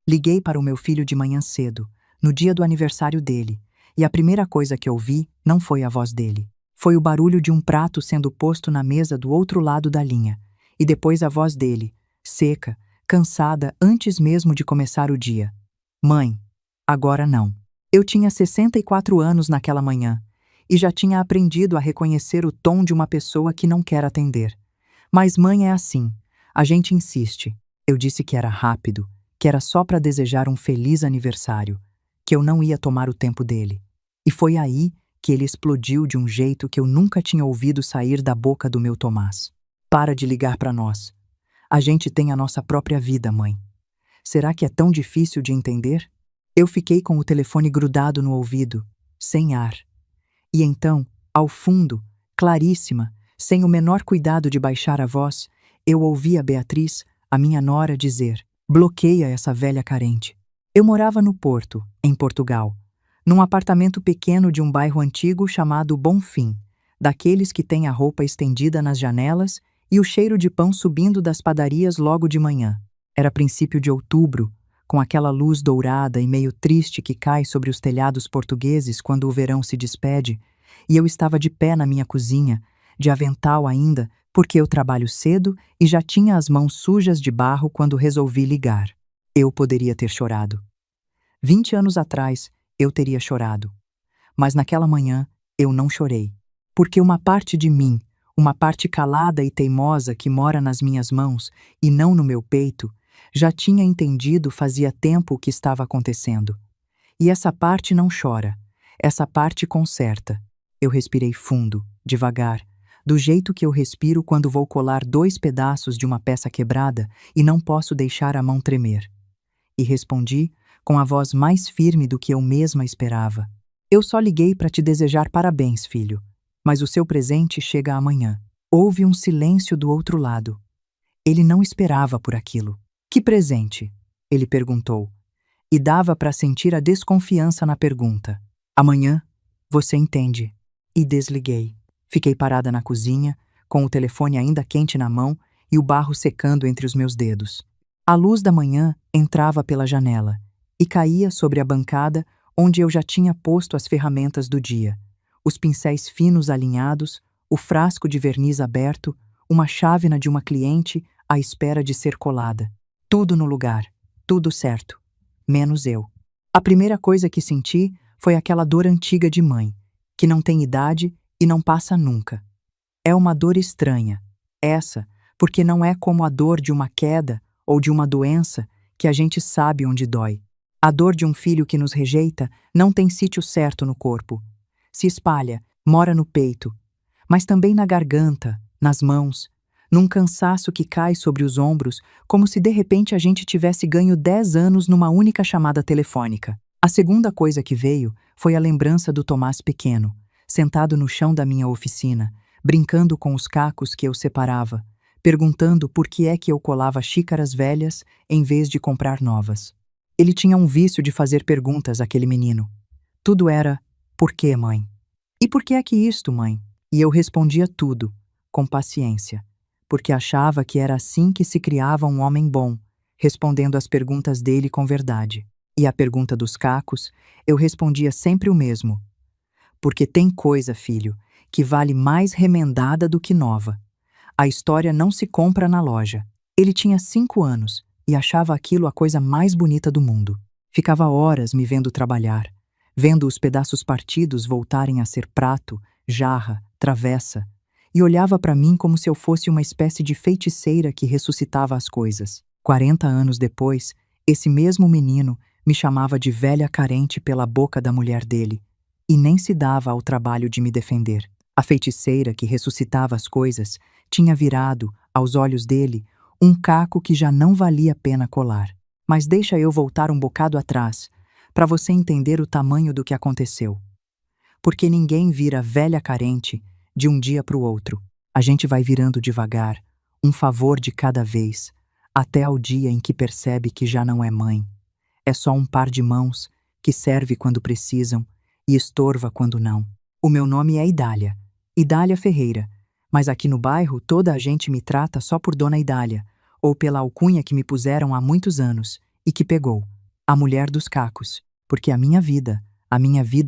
Liguei para o meu filho de manhã cedo, no dia do aniversário dele, e a primeira coisa que ouvi não foi a voz dele. Foi o barulho de um prato sendo posto na mesa do outro lado da linha, e depois a voz dele, seca, cansada antes mesmo de começar o dia. Mãe, agora não. Eu tinha 64 anos naquela manhã, e já tinha aprendido a reconhecer o tom de uma pessoa que não quer atender. Mas mãe é assim, a gente insiste. Eu disse que era rápido, que era só para desejar um feliz aniversário, que eu não ia tomar o tempo dele. E foi aí que ele explodiu de um jeito que eu nunca tinha ouvido sair da boca do meu Tomás. Para de ligar para nós. A gente tem a nossa própria vida, mãe. Será que é tão difícil de entender? Eu fiquei com o telefone grudado no ouvido, sem ar. E então, ao fundo, claríssima, sem o menor cuidado de baixar a voz, eu ouvi a Beatriz, a minha nora, dizer: bloqueia essa velha carente. Eu morava no Porto, em Portugal, num apartamento pequeno de um bairro antigo chamado Bonfim, daqueles que têm a roupa estendida nas janelas e o cheiro de pão subindo das padarias logo de manhã. Era princípio de outubro, com aquela luz dourada e meio triste que cai sobre os telhados portugueses quando o verão se despede, e eu estava de pé na minha cozinha, de avental ainda, porque eu trabalho cedo e já tinha as mãos sujas de barro quando resolvi ligar. Eu poderia ter chorado. 20 anos atrás, eu teria chorado. Mas naquela manhã, eu não chorei. Porque uma parte de mim, uma parte calada e teimosa que mora nas minhas mãos e não no meu peito, já tinha entendido fazia tempo o que estava acontecendo. E essa parte não chora, essa parte conserta. Eu respirei fundo, devagar, do jeito que eu respiro quando vou colar 2 pedaços de uma peça quebrada e não posso deixar a mão tremer. E respondi com a voz mais firme do que eu mesma esperava: eu só liguei para te desejar parabéns, filho, mas o seu presente chega amanhã. Houve um silêncio do outro lado. Ele não esperava por aquilo. Que presente? Ele perguntou. E dava para sentir a desconfiança na pergunta. Amanhã, você entende. E desliguei. Fiquei parada na cozinha, com o telefone ainda quente na mão e o barro secando entre os meus dedos. A luz da manhã entrava pela janela e caía sobre a bancada onde eu já tinha posto as ferramentas do dia. Os pincéis finos alinhados, o frasco de verniz aberto, uma chávena de uma cliente à espera de ser colada. Tudo no lugar, tudo certo, menos eu. A primeira coisa que senti foi aquela dor antiga de mãe, que não tem idade e não passa nunca. É uma dor estranha, essa, porque não é como a dor de uma queda ou de uma doença que a gente sabe onde dói. A dor de um filho que nos rejeita não tem sítio certo no corpo. Se espalha, mora no peito, mas também na garganta, nas mãos, num cansaço que cai sobre os ombros, como se de repente a gente tivesse ganho 10 anos numa única chamada telefônica. A segunda coisa que veio foi a lembrança do Tomás pequeno, sentado no chão da minha oficina, brincando com os cacos que eu separava, perguntando por que é que eu colava xícaras velhas em vez de comprar novas. Ele tinha um vício de fazer perguntas, aquele menino. Tudo era: por quê, mãe? E por que é que isto, mãe? E eu respondia tudo, com paciência, porque achava que era assim que se criava um homem bom, respondendo às perguntas dele com verdade. E à pergunta dos cacos, eu respondia sempre o mesmo. Porque tem coisa, filho, que vale mais remendada do que nova. A história não se compra na loja. Ele tinha 5 anos e achava aquilo a coisa mais bonita do mundo. Ficava horas me vendo trabalhar, vendo os pedaços partidos voltarem a ser prato, jarra, travessa, e olhava para mim como se eu fosse uma espécie de feiticeira que ressuscitava as coisas. 40 anos depois, esse mesmo menino me chamava de velha carente pela boca da mulher dele, e nem se dava ao trabalho de me defender. A feiticeira que ressuscitava as coisas tinha virado, aos olhos dele, um caco que já não valia a pena colar. Mas deixa eu voltar um bocado atrás, para você entender o tamanho do que aconteceu. Porque ninguém vira velha carente de um dia para o outro. A gente vai virando devagar, um favor de cada vez, até ao dia em que percebe que já não é mãe. É só um par de mãos que serve quando precisam e estorva quando não. O meu nome é Idália, Idália Ferreira, mas aqui no bairro toda a gente me trata só por Dona Idália, ou pela alcunha que me puseram há muitos anos e que pegou. a mulher dos cacos, porque a minha vida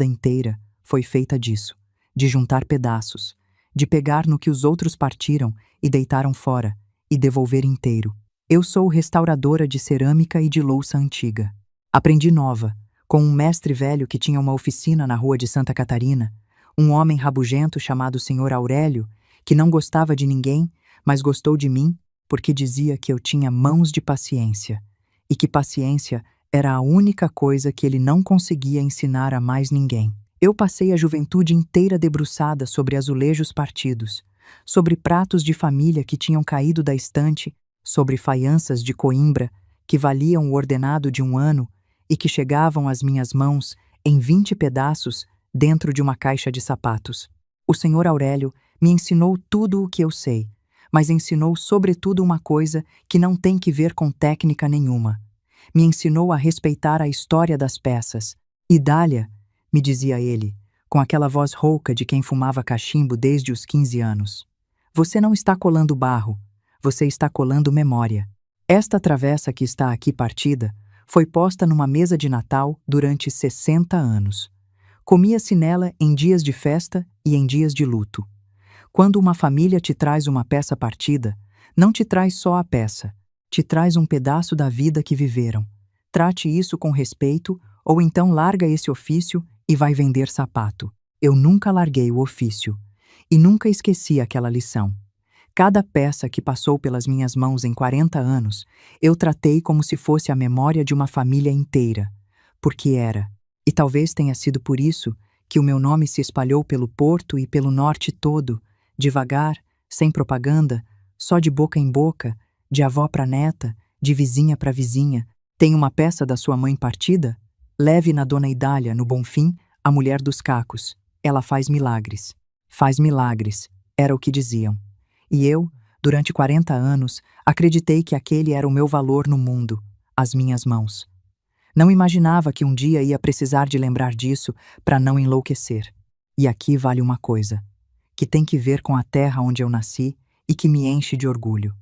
inteira, foi feita disso, de juntar pedaços, de pegar no que os outros partiram e deitaram fora, e devolver inteiro. Eu sou restauradora de cerâmica e de louça antiga. Aprendi nova, com um mestre velho que tinha uma oficina na rua de Santa Catarina, um homem rabugento chamado Senhor Aurélio, que não gostava de ninguém, mas gostou de mim, porque dizia que eu tinha mãos de paciência, e que paciência era a única coisa que ele não conseguia ensinar a mais ninguém. Eu passei a juventude inteira debruçada sobre azulejos partidos, sobre pratos de família que tinham caído da estante, sobre faianças de Coimbra que valiam o ordenado de um ano e que chegavam às minhas mãos em 20 pedaços dentro de uma caixa de sapatos. O Senhor Aurélio me ensinou tudo o que eu sei, mas ensinou sobretudo uma coisa que não tem que ver com técnica nenhuma. Me ensinou a respeitar a história das peças. Idália, me dizia ele, com aquela voz rouca de quem fumava cachimbo desde os 15 anos. Você não está colando barro, você está colando memória. Esta travessa que está aqui partida foi posta numa mesa de Natal durante 60 anos. Comia-se nela em dias de festa e em dias de luto. Quando uma família te traz uma peça partida, não te traz só a peça, te traz um pedaço da vida que viveram. Trate isso com respeito, ou então larga esse ofício e vai vender sapato. Eu nunca larguei o ofício, e nunca esqueci aquela lição. Cada peça que passou pelas minhas mãos em 40 anos, eu tratei como se fosse a memória de uma família inteira, porque era. E talvez tenha sido por isso que o meu nome se espalhou pelo Porto e pelo Norte todo, devagar, sem propaganda, só de boca em boca, de avó para neta, de vizinha para vizinha. Tem uma peça da sua mãe partida? Leve na Dona Idália, no Bonfim, a mulher dos cacos. Ela faz milagres. Faz milagres, era o que diziam. E eu, durante 40 anos, acreditei que aquele era o meu valor no mundo, as minhas mãos. Não imaginava que um dia ia precisar de lembrar disso para não enlouquecer. E aqui vale uma coisa, que tem que ver com a terra onde eu nasci e que me enche de orgulho.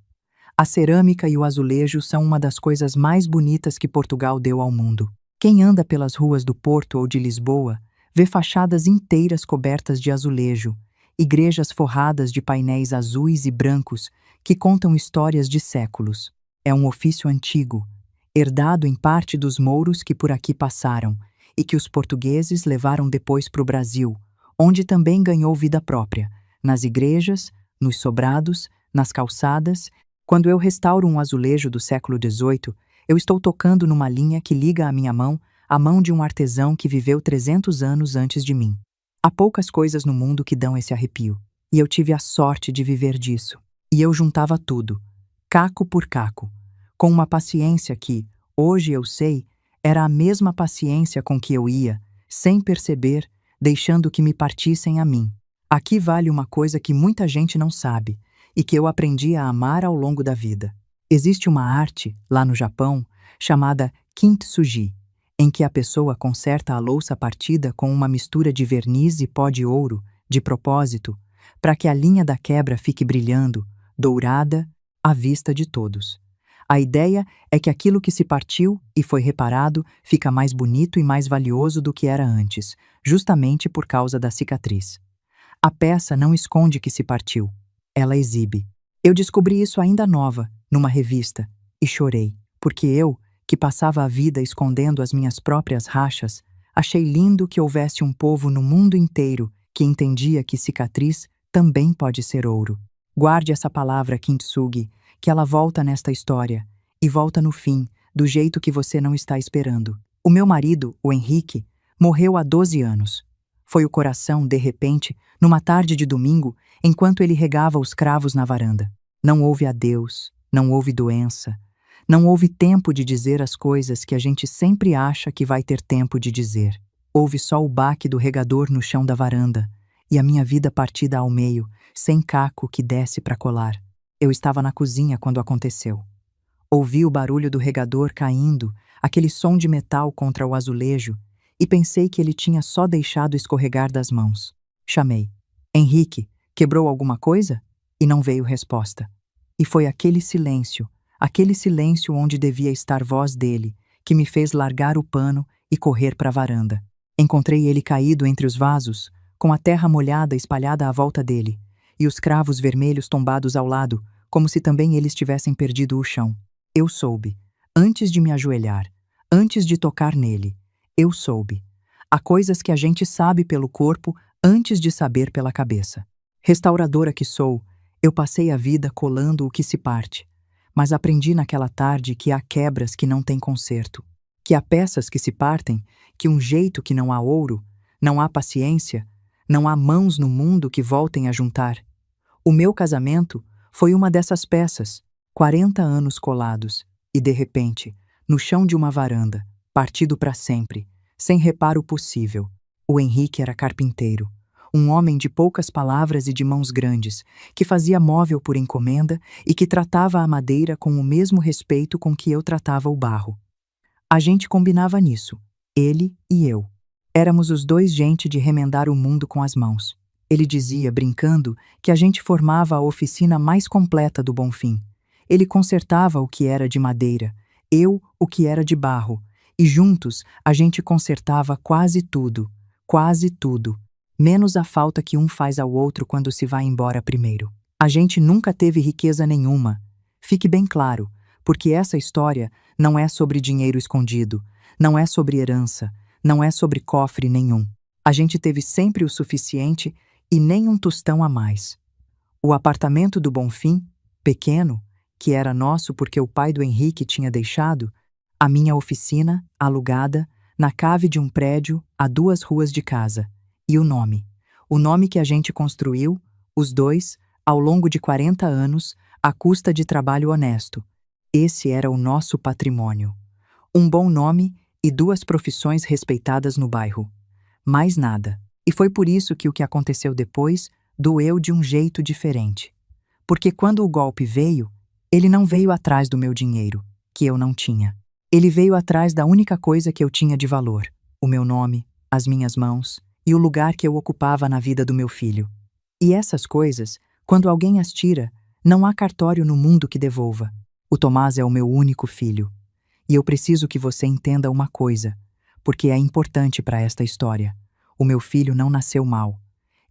A cerâmica e o azulejo são uma das coisas mais bonitas que Portugal deu ao mundo. Quem anda pelas ruas do Porto ou de Lisboa vê fachadas inteiras cobertas de azulejo, igrejas forradas de painéis azuis e brancos que contam histórias de séculos. É um ofício antigo, herdado em parte dos mouros que por aqui passaram e que os portugueses levaram depois para o Brasil, onde também ganhou vida própria, nas igrejas, nos sobrados, nas calçadas. Quando eu restauro um azulejo do século XVIII, eu estou tocando numa linha que liga a minha mão à mão de um artesão que viveu 300 anos antes de mim. Há poucas coisas no mundo que dão esse arrepio, e eu tive a sorte de viver disso. E eu juntava tudo, caco por caco, com uma paciência que, hoje eu sei, era a mesma paciência com que eu ia, sem perceber, deixando que me partissem a mim. Aqui vale uma coisa que muita gente não sabe, e que eu aprendi a amar ao longo da vida. Existe uma arte, lá no Japão, chamada kintsugi, em que a pessoa conserta a louça partida com uma mistura de verniz e pó de ouro, de propósito, para que a linha da quebra fique brilhando, dourada, à vista de todos. A ideia é que aquilo que se partiu e foi reparado fica mais bonito e mais valioso do que era antes, justamente por causa da cicatriz. A peça não esconde que se partiu, ela exibe. Eu descobri isso ainda nova, numa revista, e chorei, porque eu, que passava a vida escondendo as minhas próprias rachas, achei lindo que houvesse um povo no mundo inteiro que entendia que cicatriz também pode ser ouro. Guarde essa palavra kintsugi, que ela volta nesta história, e volta no fim, do jeito que você não está esperando. O meu marido, o Henrique, morreu há 12 anos. Foi o coração, de repente, numa tarde de domingo, enquanto ele regava os cravos na varanda. Não houve adeus, não houve doença, não houve tempo de dizer as coisas que a gente sempre acha que vai ter tempo de dizer. Houve só o baque do regador no chão da varanda, e a minha vida partida ao meio, sem caco que desce para colar. Eu estava na cozinha quando aconteceu. Ouvi o barulho do regador caindo, aquele som de metal contra o azulejo, e pensei que ele tinha só deixado escorregar das mãos. Chamei. Henrique, quebrou alguma coisa? E não veio resposta. E foi aquele silêncio onde devia estar voz dele, que me fez largar o pano e correr para a varanda. Encontrei ele caído entre os vasos, com a terra molhada espalhada à volta dele, e os cravos vermelhos tombados ao lado, como se também eles tivessem perdido o chão. Eu soube, antes de me ajoelhar, antes de tocar nele, eu soube. Há coisas que a gente sabe pelo corpo antes de saber pela cabeça. Restauradora que sou, eu passei a vida colando o que se parte, mas aprendi naquela tarde que há quebras que não têm conserto, que há peças que se partem, que um jeito que não há ouro, não há paciência, não há mãos no mundo que voltem a juntar. O meu casamento foi uma dessas peças, 40 anos colados, e de repente, no chão de uma varanda, partido para sempre, sem reparo possível, o Henrique era carpinteiro, um homem de poucas palavras e de mãos grandes, que fazia móvel por encomenda e que tratava a madeira com o mesmo respeito com que eu tratava o barro. A gente combinava nisso, ele e eu. Éramos os dois gente de remendar o mundo com as mãos. Ele dizia, brincando, que a gente formava a oficina mais completa do Bonfim. Ele consertava o que era de madeira, eu o que era de barro, e juntos a gente consertava quase tudo, menos a falta que um faz ao outro quando se vai embora primeiro. A gente nunca teve riqueza nenhuma. Fique bem claro, porque essa história não é sobre dinheiro escondido, não é sobre herança, não é sobre cofre nenhum. A gente teve sempre o suficiente e nem um tostão a mais. O apartamento do Bonfim, pequeno, que era nosso porque o pai do Henrique tinha deixado, a minha oficina, alugada, na cave de um prédio a 2 ruas de casa. E o nome que a gente construiu, os dois, ao longo de 40 anos, à custa de trabalho honesto. Esse era o nosso patrimônio. Um bom nome e 2 profissões respeitadas no bairro. Mais nada. E foi por isso que o que aconteceu depois doeu de um jeito diferente. Porque quando o golpe veio, ele não veio atrás do meu dinheiro, que eu não tinha. Ele veio atrás da única coisa que eu tinha de valor, o meu nome, as minhas mãos e o lugar que eu ocupava na vida do meu filho. E essas coisas, quando alguém as tira, não há cartório no mundo que devolva. O Tomás é o meu único filho. E eu preciso que você entenda uma coisa, porque é importante para esta história. O meu filho não nasceu mal.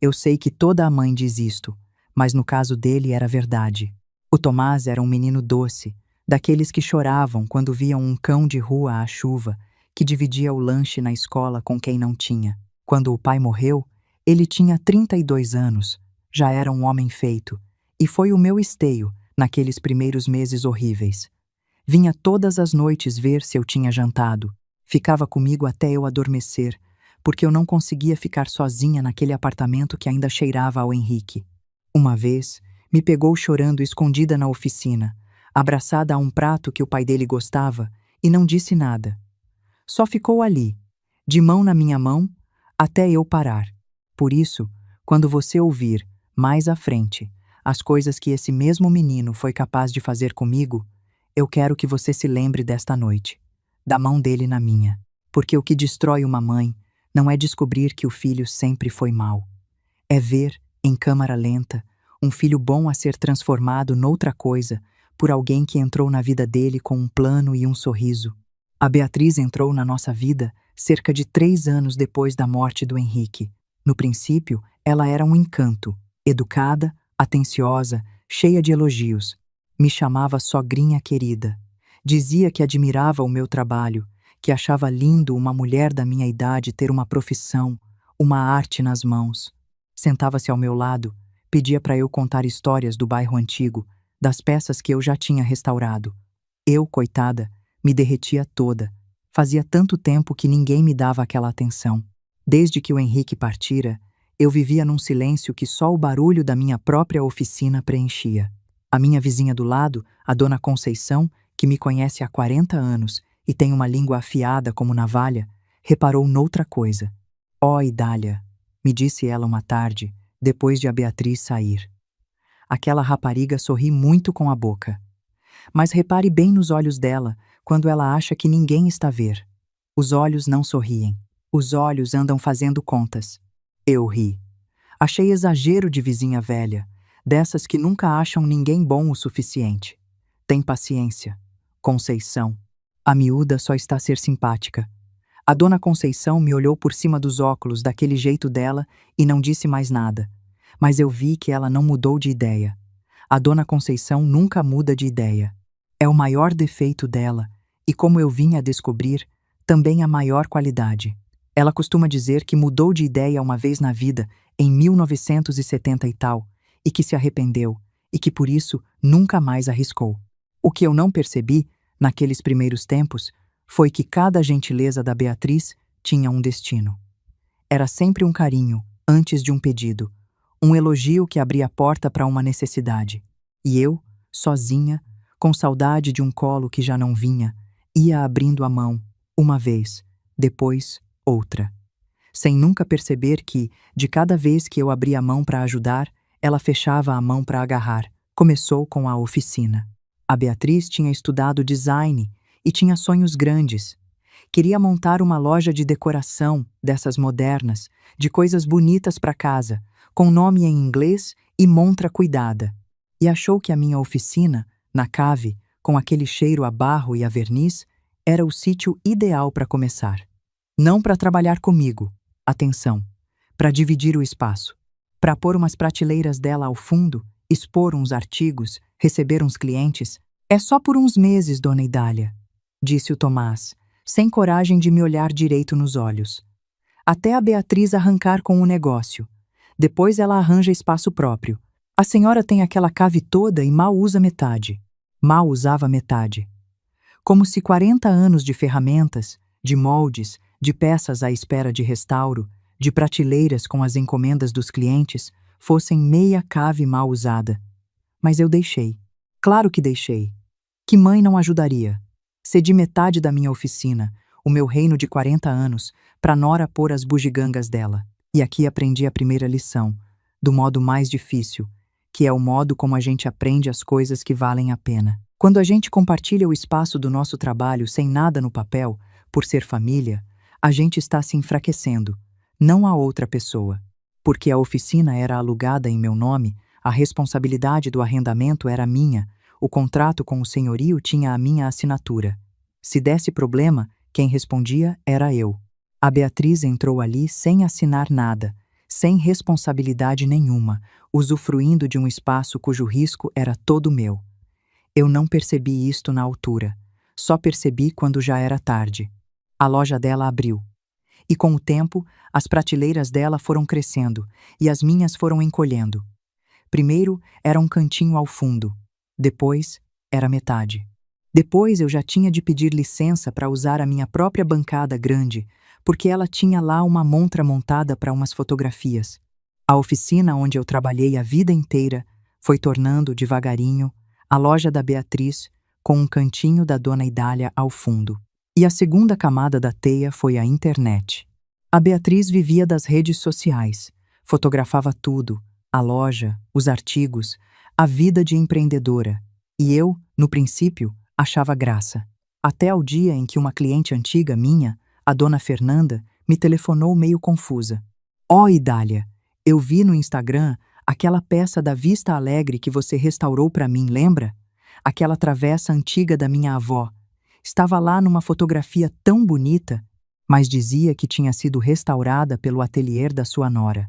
Eu sei que toda a mãe diz isto, mas no caso dele era verdade. O Tomás era um menino doce, daqueles que choravam quando viam um cão de rua à chuva, que dividia o lanche na escola com quem não tinha. Quando o pai morreu, ele tinha 32 anos, já era um homem feito, e foi o meu esteio naqueles primeiros meses horríveis. Vinha todas as noites ver se eu tinha jantado, ficava comigo até eu adormecer, porque eu não conseguia ficar sozinha naquele apartamento que ainda cheirava ao Henrique. Uma vez, me pegou chorando escondida na oficina, abraçada a um prato que o pai dele gostava, e não disse nada. Só ficou ali, de mão na minha mão, até eu parar. Por isso, quando você ouvir, mais à frente, as coisas que esse mesmo menino foi capaz de fazer comigo, eu quero que você se lembre desta noite, da mão dele na minha, porque o que destrói uma mãe não é descobrir que o filho sempre foi mau. É ver, em câmara lenta, um filho bom a ser transformado noutra coisa por alguém que entrou na vida dele com um plano e um sorriso. A Beatriz entrou na nossa vida cerca de 3 anos depois da morte do Henrique. No princípio, ela era um encanto, educada, atenciosa, cheia de elogios. Me chamava sogrinha querida. Dizia que admirava o meu trabalho, que achava lindo uma mulher da minha idade ter uma profissão, uma arte nas mãos. Sentava-se ao meu lado, pedia para eu contar histórias do bairro antigo, das peças que eu já tinha restaurado. Eu, coitada, me derretia toda. Fazia tanto tempo que ninguém me dava aquela atenção. Desde que o Henrique partira, eu vivia num silêncio que só o barulho da minha própria oficina preenchia. A minha vizinha do lado, a dona Conceição, que me conhece há 40 anos e tem uma língua afiada como navalha, reparou noutra coisa. «Ó, Idália», me disse ela uma tarde, depois de a Beatriz sair. Aquela rapariga sorri muito com a boca. Mas repare bem nos olhos dela, quando ela acha que ninguém está a ver. Os olhos não sorriem. Os olhos andam fazendo contas. Eu ri. Achei exagero de vizinha velha, dessas que nunca acham ninguém bom o suficiente. Tem paciência. Conceição. A miúda só está a ser simpática. A dona Conceição me olhou por cima dos óculos daquele jeito dela e não disse mais nada. Mas eu vi que ela não mudou de ideia. A dona Conceição nunca muda de ideia. É o maior defeito dela, e como eu vim a descobrir, também a maior qualidade. Ela costuma dizer que mudou de ideia uma vez na vida, em 1970 e tal, e que se arrependeu, e que por isso nunca mais arriscou. O que eu não percebi, naqueles primeiros tempos, foi que cada gentileza da Beatriz tinha um destino. Era sempre um carinho, antes de um pedido, um elogio que abria a porta para uma necessidade. E eu, sozinha, com saudade de um colo que já não vinha, ia abrindo a mão, uma vez, depois outra. Sem nunca perceber que, de cada vez que eu abria a mão para ajudar, ela fechava a mão para agarrar. Começou com a oficina. A Beatriz tinha estudado design e tinha sonhos grandes. Queria montar uma loja de decoração, dessas modernas, de coisas bonitas para casa, com nome em inglês e montra cuidada. E achou que a minha oficina, na cave, com aquele cheiro a barro e a verniz, era o sítio ideal para começar. Não para trabalhar comigo, atenção, para dividir o espaço, para pôr umas prateleiras dela ao fundo, expor uns artigos, receber uns clientes. É só por uns meses, dona Idália, disse o Tomás, sem coragem de me olhar direito nos olhos. Até a Beatriz arrancar com o negócio. Depois ela arranja espaço próprio. A senhora tem aquela cave toda e mal usa metade. Mal usava metade. Como se 40 anos de ferramentas, de moldes, de peças à espera de restauro, de prateleiras com as encomendas dos clientes, fossem meia cave mal usada. Mas eu deixei. Claro que deixei. Que mãe não ajudaria? Cedi metade da minha oficina, o meu reino de 40 anos, para Nora pôr as bugigangas dela. E aqui aprendi a primeira lição, do modo mais difícil, que é o modo como a gente aprende as coisas que valem a pena. Quando a gente compartilha o espaço do nosso trabalho sem nada no papel, por ser família, a gente está se enfraquecendo, não a outra pessoa. Porque a oficina era alugada em meu nome, a responsabilidade do arrendamento era minha, o contrato com o senhorio tinha a minha assinatura. Se desse problema, quem respondia era eu. A Beatriz entrou ali sem assinar nada, sem responsabilidade nenhuma, usufruindo de um espaço cujo risco era todo meu. Eu não percebi isto na altura, só percebi quando já era tarde. A loja dela abriu. E com o tempo, as prateleiras dela foram crescendo e as minhas foram encolhendo. Primeiro era um cantinho ao fundo, depois era metade. Depois eu já tinha de pedir licença para usar a minha própria bancada grande, porque ela tinha lá uma montra montada para umas fotografias. A oficina onde eu trabalhei a vida inteira foi tornando, devagarinho, a loja da Beatriz com um cantinho da dona Idália ao fundo. E a segunda camada da teia foi a internet. A Beatriz vivia das redes sociais, fotografava tudo, a loja, os artigos, a vida de empreendedora. E eu, no princípio, achava graça. Até ao dia em que uma cliente antiga minha, a dona Fernanda, me telefonou meio confusa. Ó, Idália, eu vi no Instagram aquela peça da Vista Alegre que você restaurou para mim, lembra? Aquela travessa antiga da minha avó. Estava lá numa fotografia tão bonita, mas dizia que tinha sido restaurada pelo ateliê da sua nora.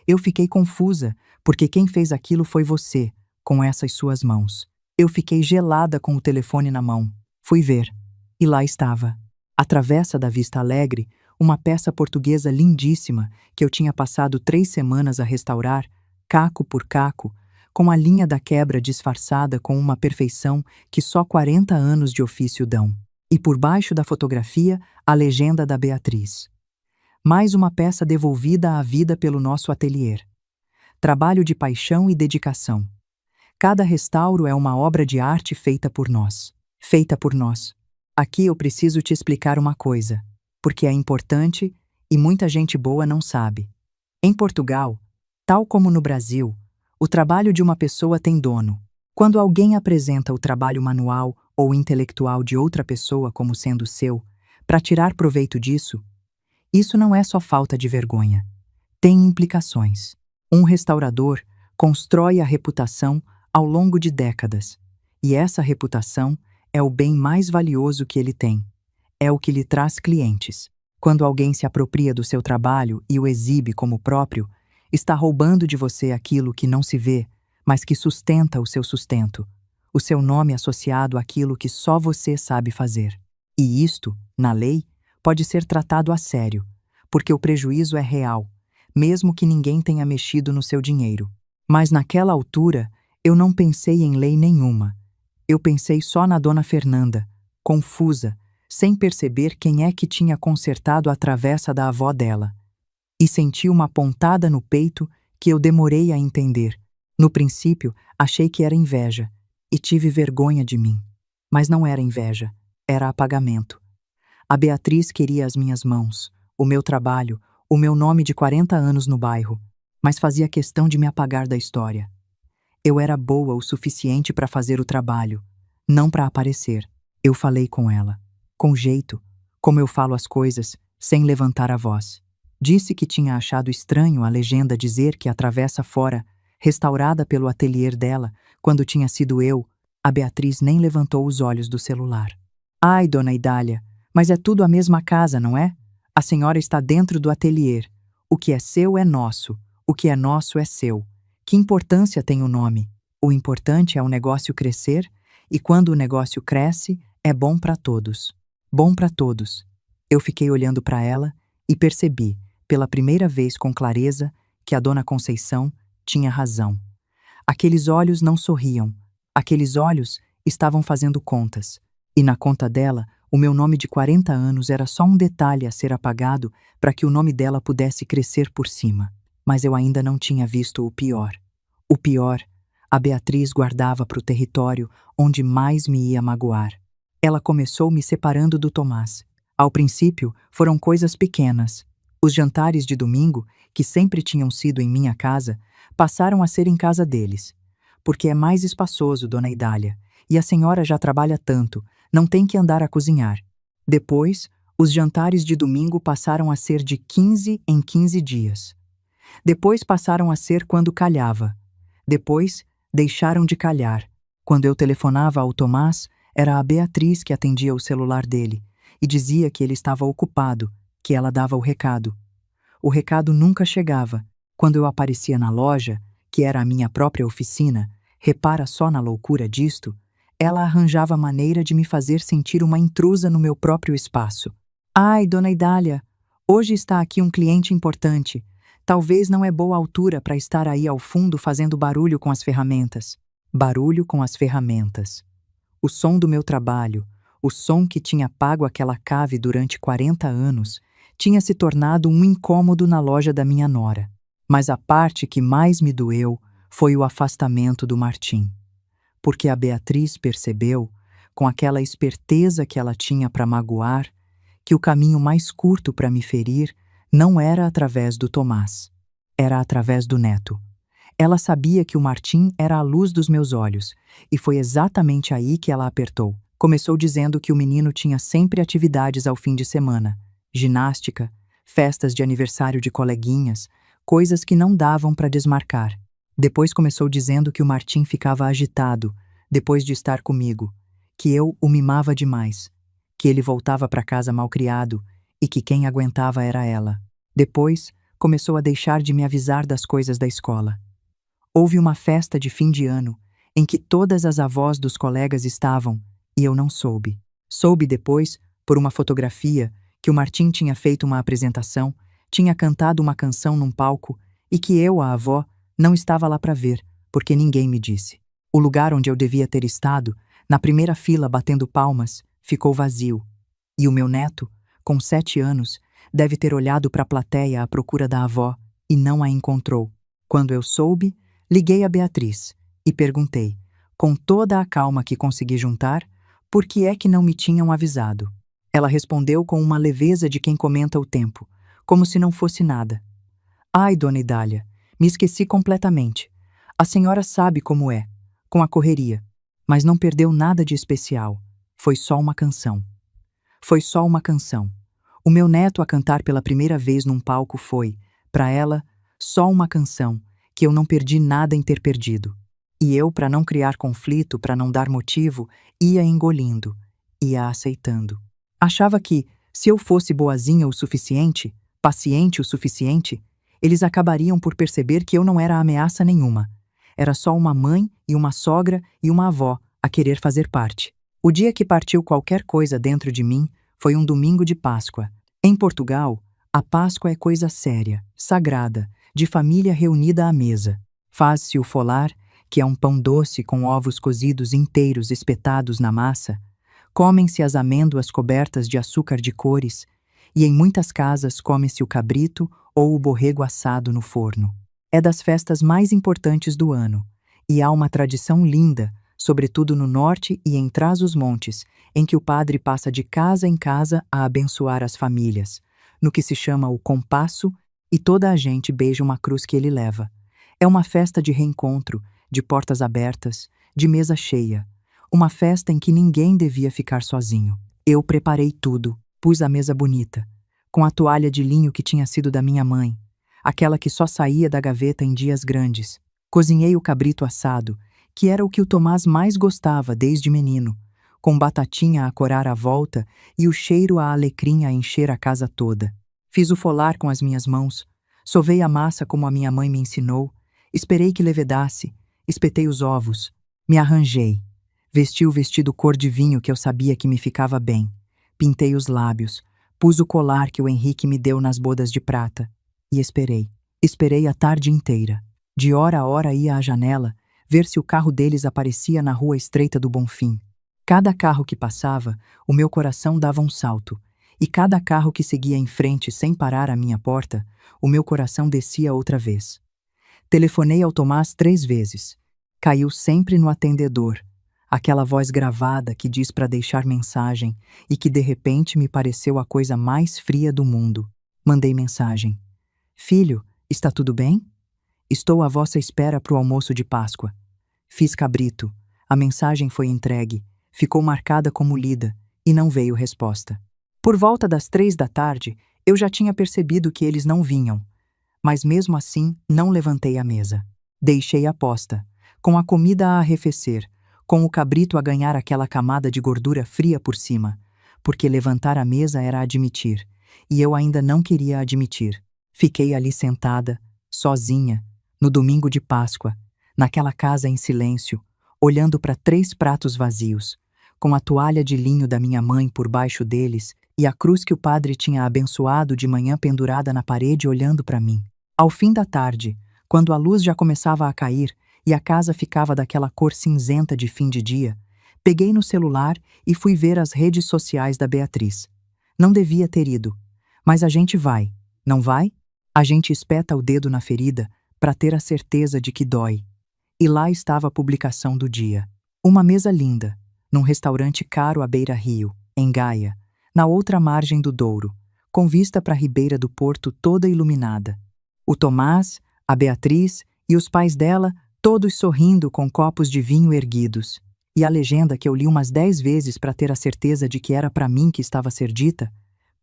Eu fiquei confusa, porque quem fez aquilo foi você, com essas suas mãos. Eu fiquei gelada com o telefone na mão. Fui ver. E lá estava. A travessa da Vista Alegre, uma peça portuguesa lindíssima que eu tinha passado 3 semanas a restaurar, caco por caco, com a linha da quebra disfarçada com uma perfeição que só 40 anos de ofício dão. E por baixo da fotografia, a legenda da Beatriz. Mais uma peça devolvida à vida pelo nosso ateliê. Trabalho de paixão e dedicação. Cada restauro é uma obra de arte feita por nós. Feita por nós. Aqui eu preciso te explicar uma coisa, porque é importante e muita gente boa não sabe. Em Portugal, tal como no Brasil, o trabalho de uma pessoa tem dono. Quando alguém apresenta o trabalho manual ou intelectual de outra pessoa como sendo seu, para tirar proveito disso, isso não é só falta de vergonha. Tem implicações. Um restaurador constrói a reputação ao longo de décadas, e essa reputação é o bem mais valioso que ele tem. É o que lhe traz clientes. Quando alguém se apropria do seu trabalho e o exibe como próprio, está roubando de você aquilo que não se vê, mas que sustenta o seu sustento, o seu nome associado àquilo que só você sabe fazer. E isto, na lei, pode ser tratado a sério, porque o prejuízo é real, mesmo que ninguém tenha mexido no seu dinheiro. Mas naquela altura, eu não pensei em lei nenhuma. Eu pensei só na dona Fernanda, confusa, sem perceber quem é que tinha consertado a travessa da avó dela. E senti uma pontada no peito que eu demorei a entender. No princípio, achei que era inveja, e tive vergonha de mim. Mas não era inveja, era apagamento. A Beatriz queria as minhas mãos, o meu trabalho, o meu nome de 40 anos no bairro, mas fazia questão de me apagar da história. Eu era boa o suficiente para fazer o trabalho, não para aparecer. Eu falei com ela, com jeito, como eu falo as coisas, sem levantar a voz. Disse que tinha achado estranho a legenda dizer que a travessa fora, restaurada pelo ateliê dela, quando tinha sido eu. A Beatriz nem levantou os olhos do celular. Ai, dona Idália, mas é tudo a mesma casa, não é? A senhora está dentro do ateliê. O que é seu é nosso, o que é nosso é seu. Que importância tem o nome? O importante é o negócio crescer, e quando o negócio cresce, é bom para todos. Bom para todos. Eu fiquei olhando para ela e percebi, pela primeira vez com clareza, que a dona Conceição tinha razão. Aqueles olhos não sorriam. Aqueles olhos estavam fazendo contas. E na conta dela, o meu nome de 40 anos era só um detalhe a ser apagado para que o nome dela pudesse crescer por cima. Mas eu ainda não tinha visto o pior. O pior, a Beatriz guardava para o território onde mais me ia magoar. Ela começou me separando do Tomás. Ao princípio, foram coisas pequenas. Os jantares de domingo, que sempre tinham sido em minha casa, passaram a ser em casa deles. Porque é mais espaçoso, dona Idália, e a senhora já trabalha tanto, não tem que andar a cozinhar. Depois, os jantares de domingo passaram a ser de 15 em 15 dias. Depois passaram a ser quando calhava. Depois, deixaram de calhar. Quando eu telefonava ao Tomás, era a Beatriz que atendia o celular dele e dizia que ele estava ocupado, que ela dava o recado. O recado nunca chegava. Quando eu aparecia na loja, que era a minha própria oficina, repara só na loucura disto, ela arranjava maneira de me fazer sentir uma intrusa no meu próprio espaço. Ai, dona Idália, hoje está aqui um cliente importante. Talvez não é boa altura para estar aí ao fundo fazendo barulho com as ferramentas. Barulho com as ferramentas. O som do meu trabalho, o som que tinha pago aquela cave durante 40 anos, tinha se tornado um incômodo na loja da minha nora. Mas a parte que mais me doeu foi o afastamento do Martim. Porque a Beatriz percebeu, com aquela esperteza que ela tinha para magoar, que o caminho mais curto para me ferir não era através do Tomás, era através do neto. Ela sabia que o Martim era a luz dos meus olhos, e foi exatamente aí que ela apertou. Começou dizendo que o menino tinha sempre atividades ao fim de semana, ginástica, festas de aniversário de coleguinhas, coisas que não davam para desmarcar. Depois começou dizendo que o Martim ficava agitado, depois de estar comigo, que eu o mimava demais, que ele voltava para casa malcriado e que quem aguentava era ela. Depois, começou a deixar de me avisar das coisas da escola. Houve uma festa de fim de ano, em que todas as avós dos colegas estavam, e eu não soube. Soube depois, por uma fotografia, que o Martim tinha feito uma apresentação, tinha cantado uma canção num palco, e que eu, a avó, não estava lá para ver, porque ninguém me disse. O lugar onde eu devia ter estado, na primeira fila batendo palmas, ficou vazio. E o meu neto, com 7 anos, deve ter olhado para a plateia à procura da avó e não a encontrou. Quando eu soube, liguei a Beatriz e perguntei, com toda a calma que consegui juntar, por que é que não me tinham avisado. Ela respondeu com uma leveza de quem comenta o tempo, como se não fosse nada. Ai, dona Idália, me esqueci completamente. A senhora sabe como é, com a correria, mas não perdeu nada de especial. Foi só uma canção. Foi só uma canção. O meu neto a cantar pela primeira vez num palco foi, para ela, só uma canção, que eu não perdi nada em ter perdido. E eu, para não criar conflito, para não dar motivo, ia engolindo, ia aceitando. Achava que, se eu fosse boazinha o suficiente, paciente o suficiente, eles acabariam por perceber que eu não era ameaça nenhuma. Era só uma mãe e uma sogra e uma avó a querer fazer parte. O dia que partiu qualquer coisa dentro de mim foi um domingo de Páscoa. Em Portugal, a Páscoa é coisa séria, sagrada, de família reunida à mesa. Faz-se o folar, que é um pão doce com ovos cozidos inteiros espetados na massa. Comem-se as amêndoas cobertas de açúcar de cores, e em muitas casas come-se o cabrito ou o borrego assado no forno. É das festas mais importantes do ano, e há uma tradição linda, sobretudo no norte e em Trás-os-Montes, em que o padre passa de casa em casa a abençoar as famílias, no que se chama o compasso, e toda a gente beija uma cruz que ele leva. É uma festa de reencontro, de portas abertas, de mesa cheia. Uma festa em que ninguém devia ficar sozinho. Eu preparei tudo, pus a mesa bonita, com a toalha de linho que tinha sido da minha mãe, aquela que só saía da gaveta em dias grandes. Cozinhei o cabrito assado, que era o que o Tomás mais gostava desde menino, com batatinha a corar à volta e o cheiro a alecrim a encher a casa toda. Fiz o folar com as minhas mãos, sovei a massa como a minha mãe me ensinou, esperei que levedasse, espetei os ovos, me arranjei. Vesti o vestido cor de vinho que eu sabia que me ficava bem. Pintei os lábios, pus o colar que o Henrique me deu nas bodas de prata e esperei. Esperei a tarde inteira. De hora a hora ia à janela, ver se o carro deles aparecia na rua estreita do Bonfim. Cada carro que passava, o meu coração dava um salto, e cada carro que seguia em frente sem parar à minha porta, o meu coração descia outra vez. Telefonei ao Tomás 3 vezes. Caiu sempre no atendedor, aquela voz gravada que diz para deixar mensagem e que de repente me pareceu a coisa mais fria do mundo. Mandei mensagem. Filho, está tudo bem? Estou à vossa espera para o almoço de Páscoa. Fiz cabrito. A mensagem foi entregue, ficou marcada como lida e não veio resposta. Por volta das 3 da tarde, eu já tinha percebido que eles não vinham, mas mesmo assim não levantei a mesa. Deixei a posta, com a comida a arrefecer, com o cabrito a ganhar aquela camada de gordura fria por cima, porque levantar a mesa era admitir, e eu ainda não queria admitir. Fiquei ali sentada, sozinha, no domingo de Páscoa, naquela casa em silêncio, olhando para 3 pratos vazios, com a toalha de linho da minha mãe por baixo deles e a cruz que o padre tinha abençoado de manhã pendurada na parede olhando para mim. Ao fim da tarde, quando a luz já começava a cair e a casa ficava daquela cor cinzenta de fim de dia, peguei no celular e fui ver as redes sociais da Beatriz. Não devia ter ido, mas a gente vai, não vai? A gente espeta o dedo na ferida para ter a certeza de que dói. E lá estava a publicação do dia. Uma mesa linda, num restaurante caro à beira-rio, em Gaia, na outra margem do Douro, com vista para a ribeira do Porto toda iluminada. O Tomás, a Beatriz e os pais dela, todos sorrindo com copos de vinho erguidos. E a legenda que eu li umas 10 vezes para ter a certeza de que era para mim que estava a ser dita: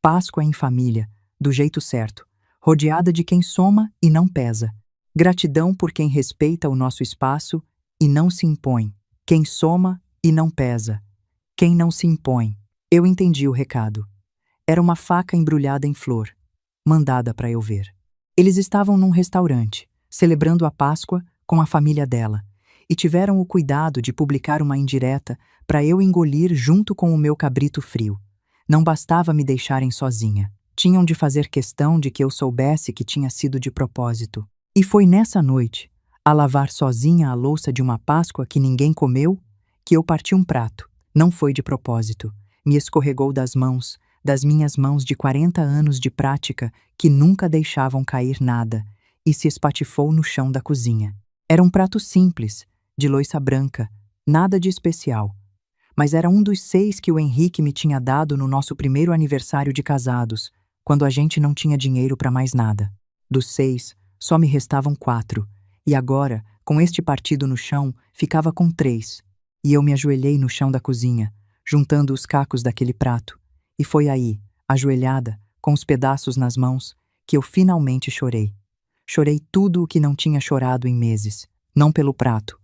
Páscoa em família, do jeito certo, rodeada de quem soma e não pesa. Gratidão por quem respeita o nosso espaço e não se impõe. Quem soma e não pesa. Quem não se impõe. Eu entendi o recado. Era uma faca embrulhada em flor, mandada para eu ver. Eles estavam num restaurante, celebrando a Páscoa com a família dela, e tiveram o cuidado de publicar uma indireta para eu engolir junto com o meu cabrito frio. Não bastava me deixarem sozinha. Tinham de fazer questão de que eu soubesse que tinha sido de propósito. E foi nessa noite, a lavar sozinha a louça de uma Páscoa que ninguém comeu, que eu parti um prato. Não foi de propósito. Me escorregou das mãos, das minhas mãos de 40 anos de prática que nunca deixavam cair nada, e se espatifou no chão da cozinha. Era um prato simples, de louça branca, nada de especial. Mas era um dos 6 que o Henrique me tinha dado no nosso primeiro aniversário de casados, quando a gente não tinha dinheiro para mais nada. Dos 6, só me restavam 4, e agora, com este partido no chão, ficava com 3. E eu me ajoelhei no chão da cozinha, juntando os cacos daquele prato. E foi aí, ajoelhada, com os pedaços nas mãos, que eu finalmente chorei. Chorei tudo o que não tinha chorado em meses, não pelo prato,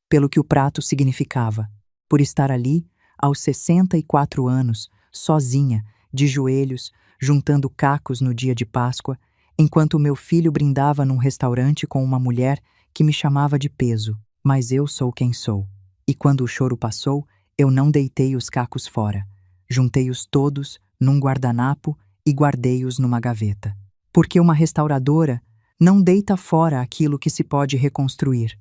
pelo que o prato significava, por estar ali, aos 64 anos, sozinha, de joelhos, juntando cacos no dia de Páscoa, enquanto o meu filho brindava num restaurante com uma mulher que me chamava de peso. Mas eu sou quem sou. E quando o choro passou, eu não deitei os cacos fora. Juntei-os todos num guardanapo e guardei-os numa gaveta. Porque uma restauradora não deita fora aquilo que se pode reconstruir.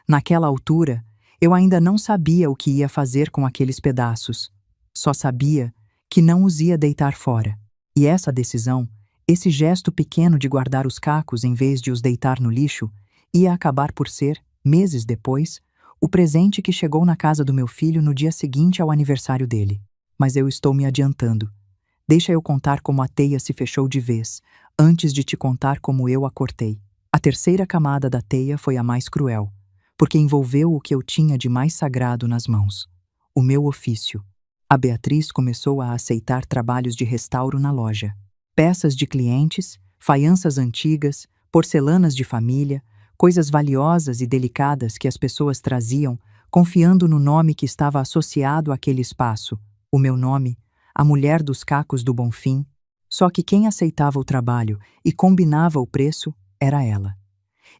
Naquela altura, eu ainda não sabia o que ia fazer com aqueles pedaços. Só sabia que não os ia deitar fora. E essa decisão, esse gesto pequeno de guardar os cacos em vez de os deitar no lixo, ia acabar por ser, meses depois, o presente que chegou na casa do meu filho no dia seguinte ao aniversário dele. Mas eu estou me adiantando. Deixa eu contar como a teia se fechou de vez, antes de te contar como eu a cortei. A terceira camada da teia foi a mais cruel, porque envolveu o que eu tinha de mais sagrado nas mãos: o meu ofício. A Beatriz começou a aceitar trabalhos de restauro na loja. Peças de clientes, faianças antigas, porcelanas de família, coisas valiosas e delicadas que as pessoas traziam, confiando no nome que estava associado àquele espaço, o meu nome, a mulher dos cacos do Bonfim. Só que quem aceitava o trabalho e combinava o preço era ela.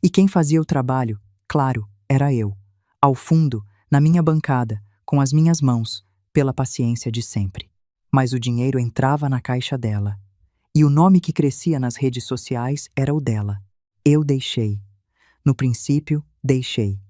E quem fazia o trabalho, claro, era eu, ao fundo, na minha bancada, com as minhas mãos, pela paciência de sempre. Mas o dinheiro entrava na caixa dela. E o nome que crescia nas redes sociais era o dela. Eu deixei. No princípio, deixei.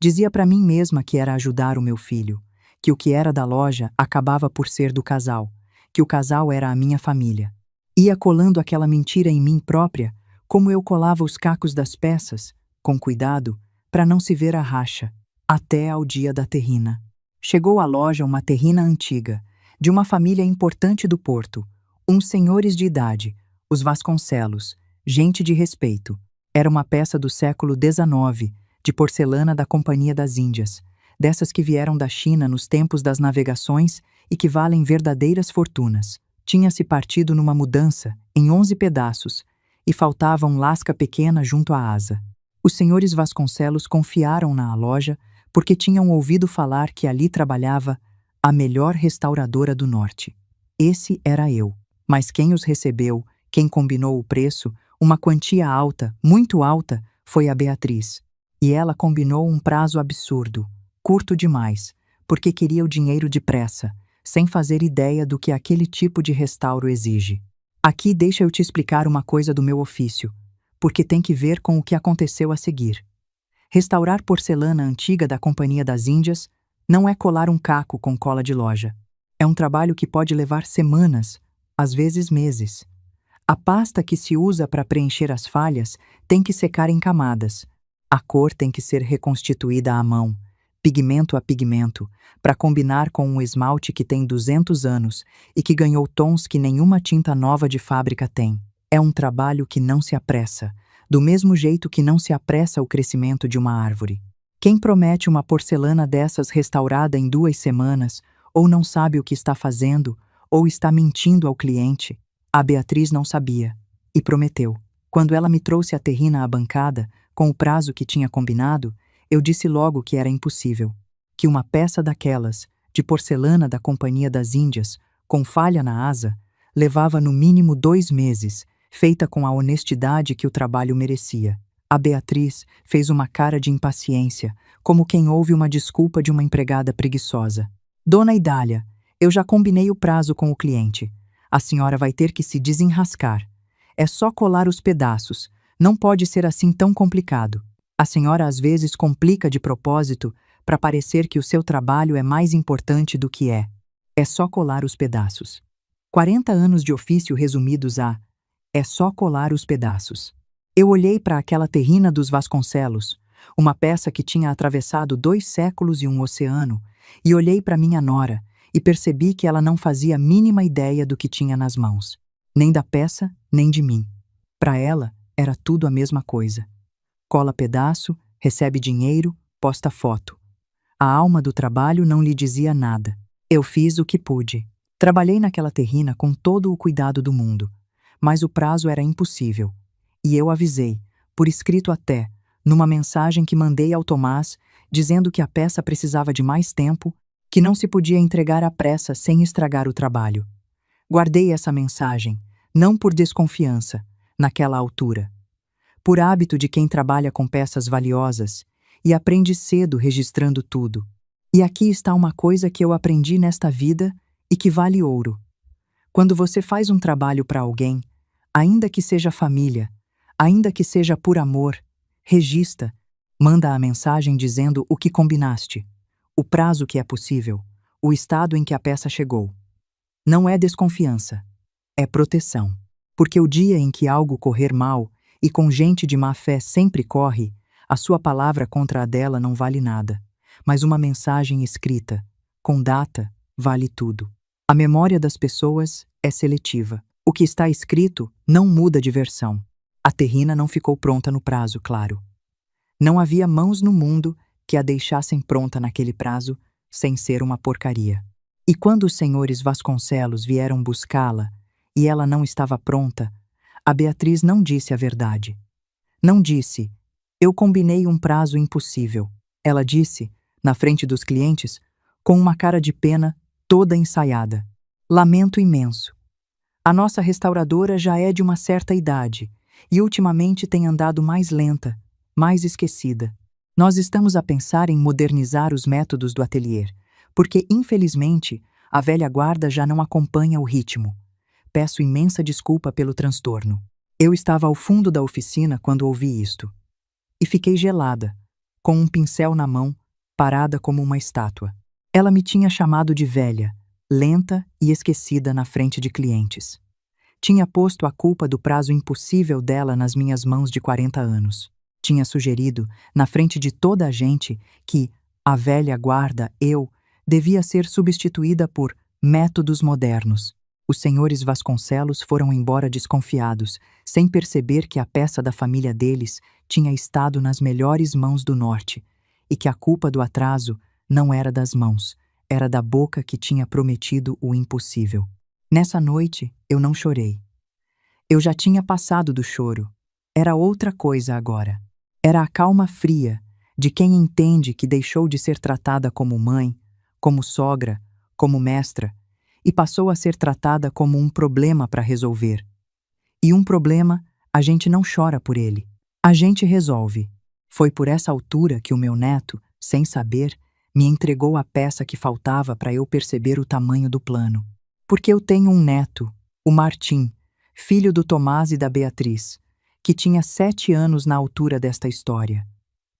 Dizia para mim mesma que era ajudar o meu filho, que o que era da loja acabava por ser do casal, que o casal era a minha família. Ia colando aquela mentira em mim própria, como eu colava os cacos das peças, com cuidado, para não se ver a racha, até ao dia da terrina. Chegou à loja uma terrina antiga, de uma família importante do Porto, uns senhores de idade, os Vasconcelos, gente de respeito. Era uma peça do século XIX, de porcelana da Companhia das Índias, dessas que vieram da China nos tempos das navegações e que valem verdadeiras fortunas. Tinha-se partido numa mudança, em 11 pedaços, e faltava um lasca pequena junto à asa. Os senhores Vasconcelos confiaram-na à loja porque tinham ouvido falar que ali trabalhava a melhor restauradora do norte. Esse era eu. Mas quem os recebeu, quem combinou o preço, uma quantia alta, muito alta, foi a Beatriz. E ela combinou um prazo absurdo, curto demais, porque queria o dinheiro depressa, sem fazer ideia do que aquele tipo de restauro exige. Aqui deixa eu te explicar uma coisa do meu ofício, porque tem que ver com o que aconteceu a seguir. Restaurar porcelana antiga da Companhia das Índias não é colar um caco com cola de loja. É um trabalho que pode levar semanas, às vezes meses. A pasta que se usa para preencher as falhas tem que secar em camadas. A cor tem que ser reconstituída à mão, pigmento a pigmento, para combinar com um esmalte que tem 200 anos e que ganhou tons que nenhuma tinta nova de fábrica tem. É um trabalho que não se apressa, do mesmo jeito que não se apressa o crescimento de uma árvore. Quem promete uma porcelana dessas restaurada em 2 semanas, ou não sabe o que está fazendo, ou está mentindo ao cliente. A Beatriz não sabia, e prometeu. Quando ela me trouxe a terrina à bancada, com o prazo que tinha combinado, eu disse logo que era impossível, que uma peça daquelas, de porcelana da Companhia das Índias, com falha na asa, levava no mínimo 2 meses, feita com a honestidade que o trabalho merecia. A Beatriz fez uma cara de impaciência, como quem ouve uma desculpa de uma empregada preguiçosa. Dona Idália, eu já combinei o prazo com o cliente. A senhora vai ter que se desenrascar. É só colar os pedaços. Não pode ser assim tão complicado. A senhora às vezes complica de propósito para parecer que o seu trabalho é mais importante do que é. É só colar os pedaços. 40 anos de ofício resumidos a é só colar os pedaços. Eu olhei para aquela terrina dos Vasconcelos, uma peça que tinha atravessado 2 séculos e um oceano, e olhei para minha nora e percebi que ela não fazia a mínima ideia do que tinha nas mãos, nem da peça, nem de mim. Para ela, era tudo a mesma coisa. Cola pedaço, recebe dinheiro, posta foto. A alma do trabalho não lhe dizia nada. Eu fiz o que pude. Trabalhei naquela terrina com todo o cuidado do mundo, mas o prazo era impossível. E eu avisei, por escrito até, numa mensagem que mandei ao Tomás, dizendo que a peça precisava de mais tempo, que não se podia entregar à pressa sem estragar o trabalho. Guardei essa mensagem, não por desconfiança, naquela altura, por hábito de quem trabalha com peças valiosas e aprende cedo registrando tudo. E aqui está uma coisa que eu aprendi nesta vida e que vale ouro. Quando você faz um trabalho para alguém, ainda que seja família, ainda que seja por amor, registra, manda a mensagem dizendo o que combinaste, o prazo que é possível, o estado em que a peça chegou. Não é desconfiança, é proteção. Porque o dia em que algo correr mal, e com gente de má fé sempre corre, a sua palavra contra a dela não vale nada. Mas uma mensagem escrita, com data, vale tudo. A memória das pessoas é seletiva. O que está escrito não muda de versão. A terrina não ficou pronta no prazo, claro. Não havia mãos no mundo que a deixassem pronta naquele prazo, sem ser uma porcaria. E quando os senhores Vasconcelos vieram buscá-la, e ela não estava pronta, a Beatriz não disse a verdade. Não disse, eu combinei um prazo impossível. Ela disse, na frente dos clientes, com uma cara de pena toda ensaiada. Lamento imenso. A nossa restauradora já é de uma certa idade e ultimamente tem andado mais lenta, mais esquecida. Nós estamos a pensar em modernizar os métodos do ateliê, porque, infelizmente, a velha guarda já não acompanha o ritmo. Peço imensa desculpa pelo transtorno. Eu estava ao fundo da oficina quando ouvi isto. E fiquei gelada, com um pincel na mão, parada como uma estátua. Ela me tinha chamado de velha, lenta e esquecida na frente de clientes. Tinha posto a culpa do prazo impossível dela nas minhas mãos de 40 anos. Tinha sugerido, na frente de toda a gente, que a velha guarda, eu, devia ser substituída por métodos modernos. Os senhores Vasconcelos foram embora desconfiados, sem perceber que a peça da família deles tinha estado nas melhores mãos do norte, e que a culpa do atraso não era das mãos, era da boca que tinha prometido o impossível. Nessa noite, eu não chorei. Eu já tinha passado do choro. Era outra coisa agora. Era a calma fria de quem entende que deixou de ser tratada como mãe, como sogra, como mestra, e passou a ser tratada como um problema para resolver. E um problema, a gente não chora por ele. A gente resolve. Foi por essa altura que o meu neto, sem saber, me entregou a peça que faltava para eu perceber o tamanho do plano. Porque eu tenho um neto, o Martim, filho do Tomás e da Beatriz, que tinha 7 anos na altura desta história.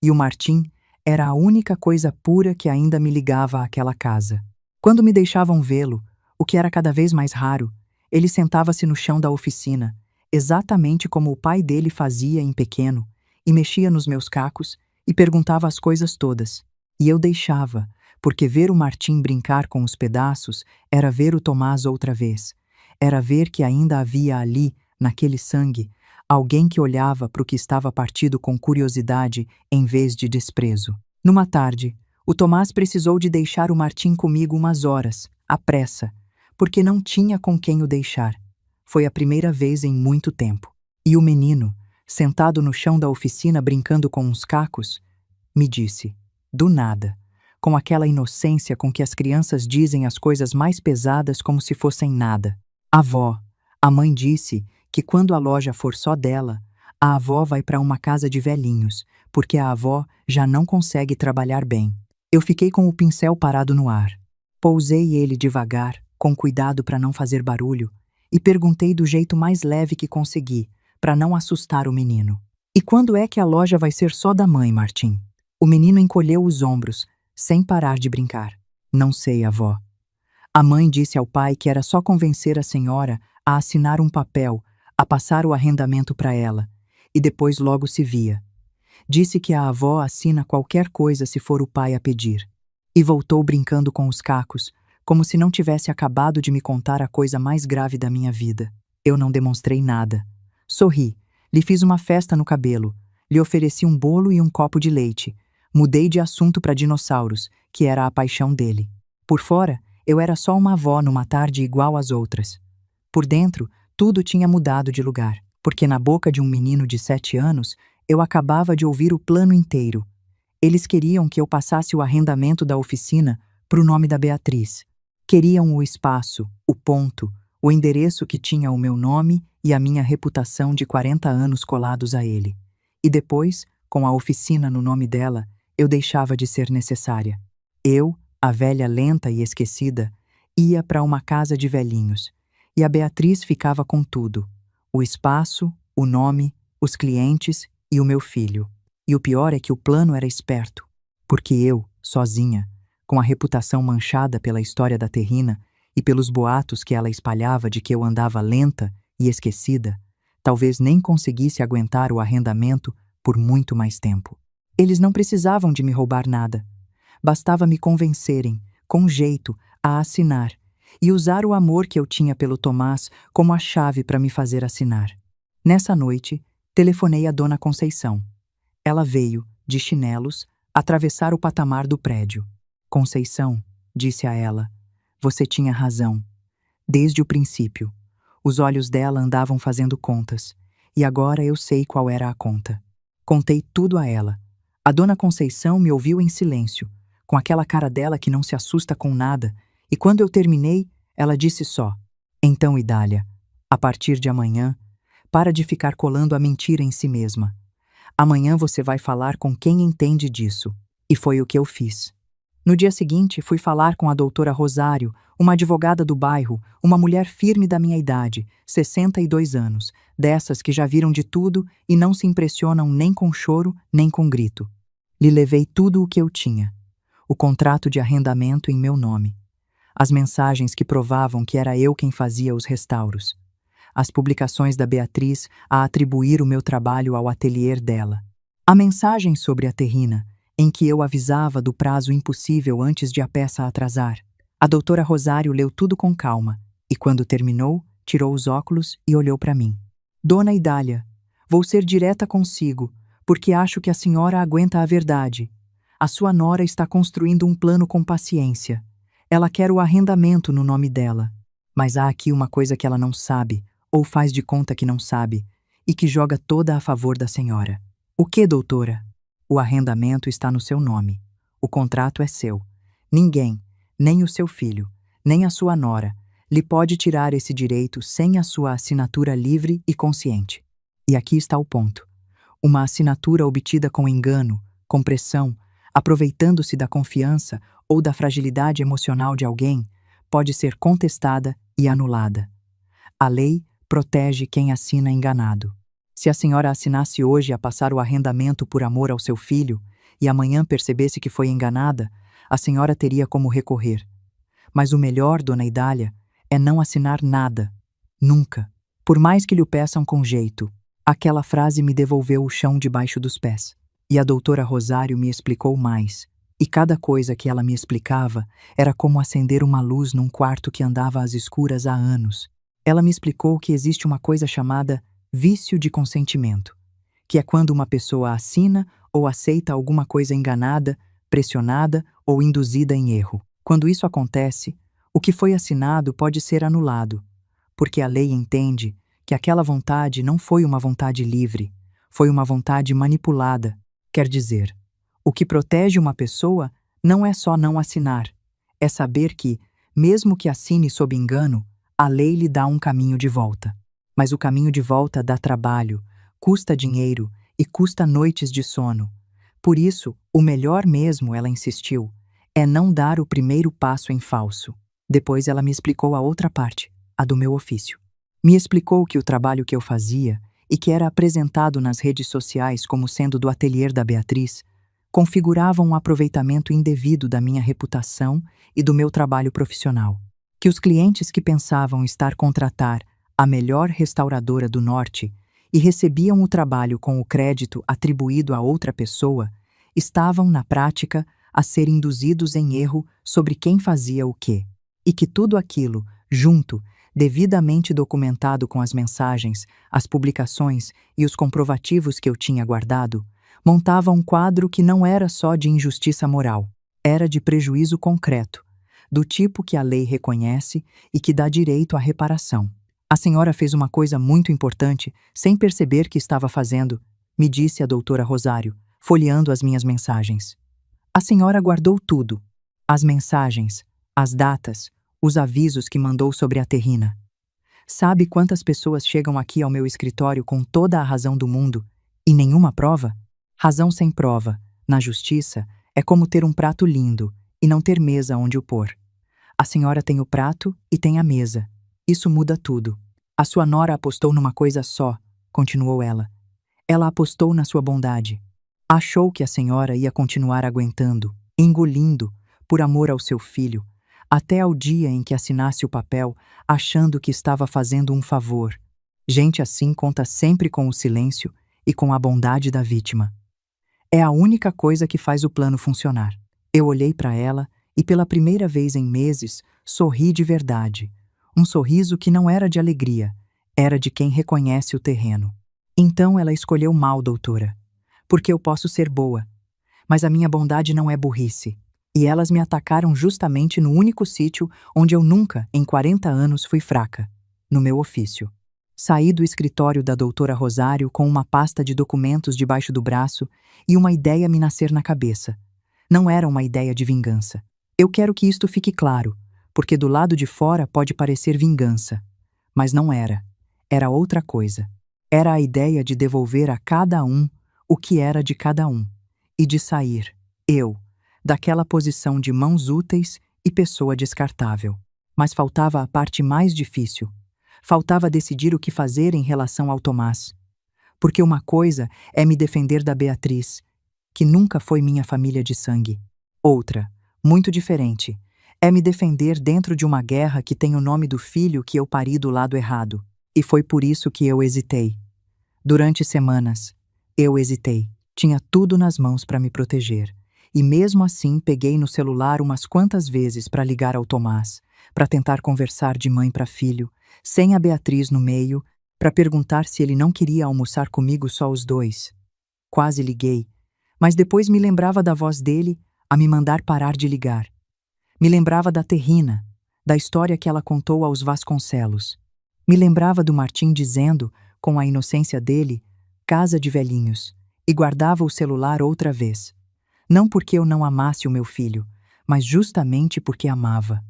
E o Martim era a única coisa pura que ainda me ligava àquela casa. Quando me deixavam vê-lo, o que era cada vez mais raro, ele sentava-se no chão da oficina, exatamente como o pai dele fazia em pequeno, e mexia nos meus cacos e perguntava as coisas todas. E eu deixava, porque ver o Martim brincar com os pedaços era ver o Tomás outra vez. Era ver que ainda havia ali, naquele sangue, alguém que olhava para o que estava partido com curiosidade em vez de desprezo. Numa tarde, o Tomás precisou de deixar o Martim comigo umas horas, à pressa, porque não tinha com quem o deixar. Foi a primeira vez em muito tempo. E o menino, sentado no chão da oficina brincando com uns cacos, me disse, do nada, com aquela inocência com que as crianças dizem as coisas mais pesadas como se fossem nada. Avó, a mãe disse que quando a loja for só dela, a avó vai para uma casa de velhinhos, porque a avó já não consegue trabalhar bem. Eu fiquei com o pincel parado no ar. Pousei ele devagar, com cuidado para não fazer barulho, e perguntei do jeito mais leve que consegui, para não assustar o menino. E quando é que a loja vai ser só da mãe, Martim? O menino encolheu os ombros, sem parar de brincar. Não sei, avó. A mãe disse ao pai que era só convencer a senhora a assinar um papel, a passar o arrendamento para ela, e depois logo se via. Disse que a avó assina qualquer coisa se for o pai a pedir. E voltou brincando com os cacos, como se não tivesse acabado de me contar a coisa mais grave da minha vida. Eu não demonstrei nada. Sorri, lhe fiz uma festa no cabelo, lhe ofereci um bolo e um copo de leite. Mudei de assunto para dinossauros, que era a paixão dele. Por fora, eu era só uma avó numa tarde igual às outras. Por dentro, tudo tinha mudado de lugar, porque na boca de um menino de 7 anos, eu acabava de ouvir o plano inteiro. Eles queriam que eu passasse o arrendamento da oficina para o nome da Beatriz. Queriam o espaço, o ponto, o endereço que tinha o meu nome e a minha reputação de 40 anos colados a ele. E depois, com a oficina no nome dela, eu deixava de ser necessária. Eu, a velha lenta e esquecida, ia para uma casa de velhinhos, e a Beatriz ficava com tudo: o espaço, o nome, os clientes e o meu filho. E o pior é que o plano era esperto, porque eu, sozinha, com a reputação manchada pela história da terrina e pelos boatos que ela espalhava de que eu andava lenta e esquecida, talvez nem conseguisse aguentar o arrendamento por muito mais tempo. Eles não precisavam de me roubar nada. Bastava me convencerem, com jeito, a assinar e usar o amor que eu tinha pelo Tomás como a chave para me fazer assinar. Nessa noite, telefonei a Dona Conceição. Ela veio, de chinelos, atravessar o patamar do prédio. Conceição, disse a ela, você tinha razão. Desde o princípio. Os olhos dela andavam fazendo contas, e agora eu sei qual era a conta. Contei tudo a ela. A Dona Conceição me ouviu em silêncio, com aquela cara dela que não se assusta com nada, e quando eu terminei, ela disse só: então, Idália, a partir de amanhã, para de ficar colando a mentira em si mesma. Amanhã você vai falar com quem entende disso. E foi o que eu fiz. No dia seguinte, fui falar com a doutora Rosário, uma advogada do bairro, uma mulher firme da minha idade, 62 anos, dessas que já viram de tudo e não se impressionam nem com choro, nem com grito. Lhe levei tudo o que eu tinha. O contrato de arrendamento em meu nome. As mensagens que provavam que era eu quem fazia os restauros. As publicações da Beatriz a atribuir o meu trabalho ao atelier dela. A mensagem sobre a terrina, em que eu avisava do prazo impossível antes de a peça atrasar. A doutora Rosário leu tudo com calma, e quando terminou, tirou os óculos e olhou para mim. Dona Idália, vou ser direta consigo, porque acho que a senhora aguenta a verdade. A sua nora está construindo um plano com paciência. Ela quer o arrendamento no nome dela. Mas há aqui uma coisa que ela não sabe, ou faz de conta que não sabe, e que joga toda a favor da senhora. O que, doutora? O arrendamento está no seu nome. O contrato é seu. Ninguém, nem o seu filho, nem a sua nora, lhe pode tirar esse direito sem a sua assinatura livre e consciente. E aqui está o ponto. Uma assinatura obtida com engano, com pressão, aproveitando-se da confiança ou da fragilidade emocional de alguém, pode ser contestada e anulada. A lei protege quem assina enganado. Se a senhora assinasse hoje a passar o arrendamento por amor ao seu filho e amanhã percebesse que foi enganada, a senhora teria como recorrer. Mas o melhor, dona Idália, é não assinar nada. Nunca. Por mais que lhe o peçam com jeito. Aquela frase me devolveu o chão debaixo dos pés. E a doutora Rosário me explicou mais. E cada coisa que ela me explicava era como acender uma luz num quarto que andava às escuras há anos. Ela me explicou que existe uma coisa chamada vício de consentimento, que é quando uma pessoa assina ou aceita alguma coisa enganada, pressionada ou induzida em erro. Quando isso acontece, o que foi assinado pode ser anulado, porque a lei entende que aquela vontade não foi uma vontade livre, foi uma vontade manipulada. Quer dizer, o que protege uma pessoa não é só não assinar, é saber que, mesmo que assine sob engano, a lei lhe dá um caminho de volta. Mas o caminho de volta dá trabalho, custa dinheiro e custa noites de sono. Por isso, o melhor mesmo, ela insistiu, é não dar o primeiro passo em falso. Depois ela me explicou a outra parte, a do meu ofício. Me explicou que o trabalho que eu fazia, e que era apresentado nas redes sociais como sendo do atelier da Beatriz, configurava um aproveitamento indevido da minha reputação e do meu trabalho profissional. Que os clientes que pensavam estar contratar a melhor restauradora do Norte e recebiam o trabalho com o crédito atribuído a outra pessoa, estavam, na prática, a ser induzidos em erro sobre quem fazia o quê. E que tudo aquilo, junto, devidamente documentado com as mensagens, as publicações e os comprovativos que eu tinha guardado, montava um quadro que não era só de injustiça moral, era de prejuízo concreto, do tipo que a lei reconhece e que dá direito à reparação. A senhora fez uma coisa muito importante, sem perceber que estava fazendo, me disse a doutora Rosário. folheando as minhas mensagens. A senhora guardou tudo: as mensagens, as datas, os avisos que mandou sobre a terrina. Sabe quantas pessoas chegam aqui ao meu escritório com toda a razão do mundo e nenhuma prova? Razão sem prova, na justiça, é como ter um prato lindo e não ter mesa onde o pôr. A senhora tem o prato e tem a mesa. Isso muda tudo. A sua nora apostou numa coisa só, continuou ela. Ela apostou na sua bondade. Achou que a senhora ia continuar aguentando, engolindo, por amor ao seu filho, até ao dia em que assinasse o papel, achando que estava fazendo um favor. Gente assim conta sempre com o silêncio e com a bondade da vítima. É a única coisa que faz o plano funcionar. Eu olhei para ela e, pela primeira vez em meses, sorri de verdade. Um sorriso que não era de alegria, era de quem reconhece o terreno. Então ela escolheu mal, doutora. Porque eu posso ser boa. Mas a minha bondade não é burrice. E elas me atacaram justamente no único sítio onde eu nunca, em 40 anos, fui fraca. No meu ofício. Saí do escritório da doutora Rosário com uma pasta de documentos debaixo do braço e uma ideia me nascer na cabeça. Não era uma ideia de vingança. Eu quero que isto fique claro, porque do lado de fora pode parecer vingança. Mas não era. Era outra coisa. Era a ideia de devolver a cada um o que era de cada um. E de sair, eu, daquela posição de mãos úteis e pessoa descartável. Mas faltava a parte mais difícil. Faltava decidir o que fazer em relação ao Tomás. Porque uma coisa é me defender da Beatriz, que nunca foi minha família de sangue. Outra, muito diferente, é me defender dentro de uma guerra que tem o nome do filho que eu pari do lado errado. E foi por isso que eu hesitei. Durante semanas, eu hesitei. Tinha tudo nas mãos para me proteger. E mesmo assim peguei no celular umas quantas vezes para ligar ao Tomás, para tentar conversar de mãe para filho, sem a Beatriz no meio, para perguntar se ele não queria almoçar comigo só os dois. Quase liguei, mas depois me lembrava da voz dele a me mandar parar de ligar. Me lembrava da terrina, da história que ela contou aos Vasconcelos. Me lembrava do Martim dizendo, com a inocência dele, casa de velhinhos, e guardava o celular outra vez. Não porque eu não amasse o meu filho, mas justamente porque amava.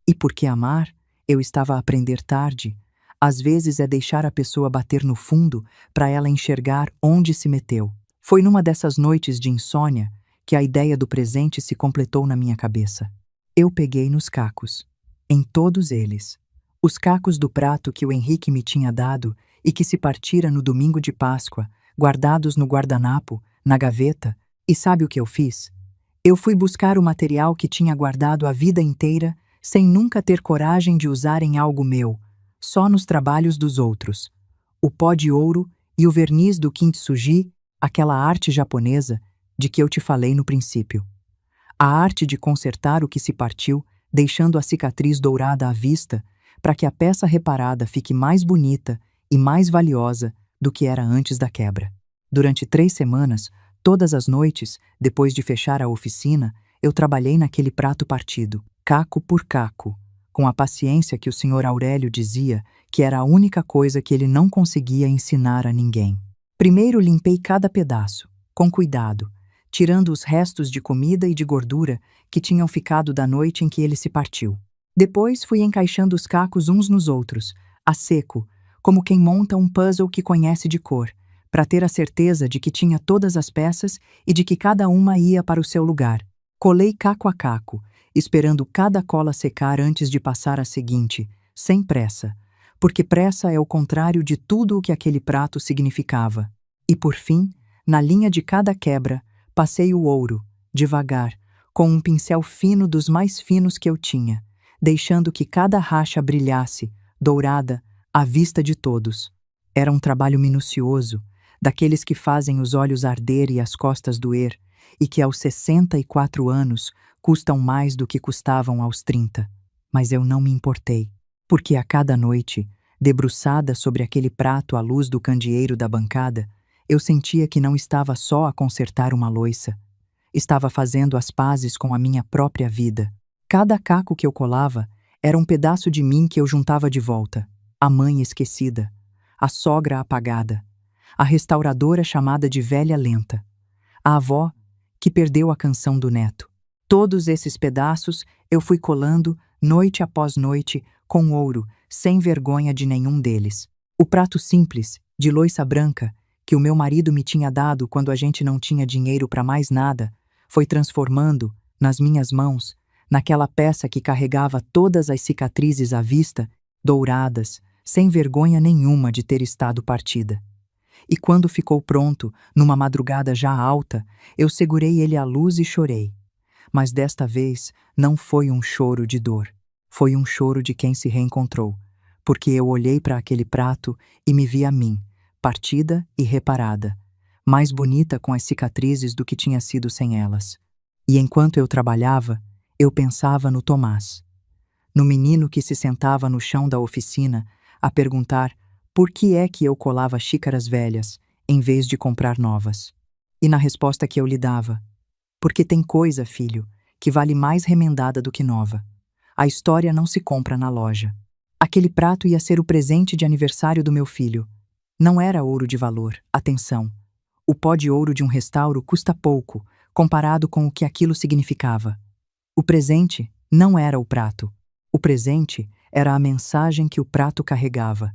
E porque amar, eu estava a aprender tarde. Às vezes é deixar a pessoa bater no fundo para ela enxergar onde se meteu. Foi numa dessas noites de insônia que a ideia do presente se completou na minha cabeça. Eu peguei nos cacos. Em todos eles. Os cacos do prato que o Henrique me tinha dado e que se partira no domingo de Páscoa, guardados no guardanapo, na gaveta. E sabe o que eu fiz? Eu fui buscar o material que tinha guardado a vida inteira, sem nunca ter coragem de usar em algo meu, só nos trabalhos dos outros. O pó de ouro e o verniz do kintsugi, aquela arte japonesa de que eu te falei no princípio. A arte de consertar o que se partiu, deixando a cicatriz dourada à vista, para que a peça reparada fique mais bonita e mais valiosa do que era antes da quebra. Durante 3 semanas, todas as noites, depois de fechar a oficina, eu trabalhei naquele prato partido, caco por caco, com a paciência que o Sr. Aurélio dizia que era a única coisa que ele não conseguia ensinar a ninguém. Primeiro limpei cada pedaço, com cuidado, tirando os restos de comida e de gordura que tinham ficado da noite em que ele se partiu. Depois fui encaixando os cacos uns nos outros, a seco, como quem monta um puzzle que conhece de cor, para ter a certeza de que tinha todas as peças e de que cada uma ia para o seu lugar. Colei caco a caco, esperando cada cola secar antes de passar a seguinte, sem pressa, porque pressa é o contrário de tudo o que aquele prato significava. E por fim, na linha de cada quebra, passei o ouro, devagar, com um pincel fino dos mais finos que eu tinha, deixando que cada racha brilhasse, dourada, à vista de todos. Era um trabalho minucioso, daqueles que fazem os olhos arder e as costas doer, e que aos 64 anos custam mais do que custavam aos 30. Mas eu não me importei, porque a cada noite, debruçada sobre aquele prato à luz do candeeiro da bancada, eu sentia que não estava só a consertar uma louça. Estava fazendo as pazes com a minha própria vida. Cada caco que eu colava era um pedaço de mim que eu juntava de volta. A mãe esquecida, a sogra apagada, a restauradora chamada de velha lenta, a avó que perdeu a canção do neto. Todos esses pedaços eu fui colando, noite após noite, com ouro, sem vergonha de nenhum deles. O prato simples, de louça branca, que o meu marido me tinha dado quando a gente não tinha dinheiro para mais nada, foi transformando, nas minhas mãos, naquela peça que carregava todas as cicatrizes à vista, douradas, sem vergonha nenhuma de ter estado partida. E quando ficou pronto, numa madrugada já alta, eu segurei ele à luz e chorei. Mas desta vez não foi um choro de dor. Foi um choro de quem se reencontrou, porque eu olhei para aquele prato e me vi a mim, partida e reparada, mais bonita com as cicatrizes do que tinha sido sem elas. E enquanto eu trabalhava, eu pensava no Tomás, no menino que se sentava no chão da oficina a perguntar por que é que eu colava xícaras velhas em vez de comprar novas. E na resposta que eu lhe dava: porque tem coisa, filho, que vale mais remendada do que nova. A história não se compra na loja. Aquele prato ia ser o presente de aniversário do meu filho. Não era ouro de valor, atenção. O pó de ouro de um restauro custa pouco, comparado com o que aquilo significava. O presente não era o prato. O presente era a mensagem que o prato carregava,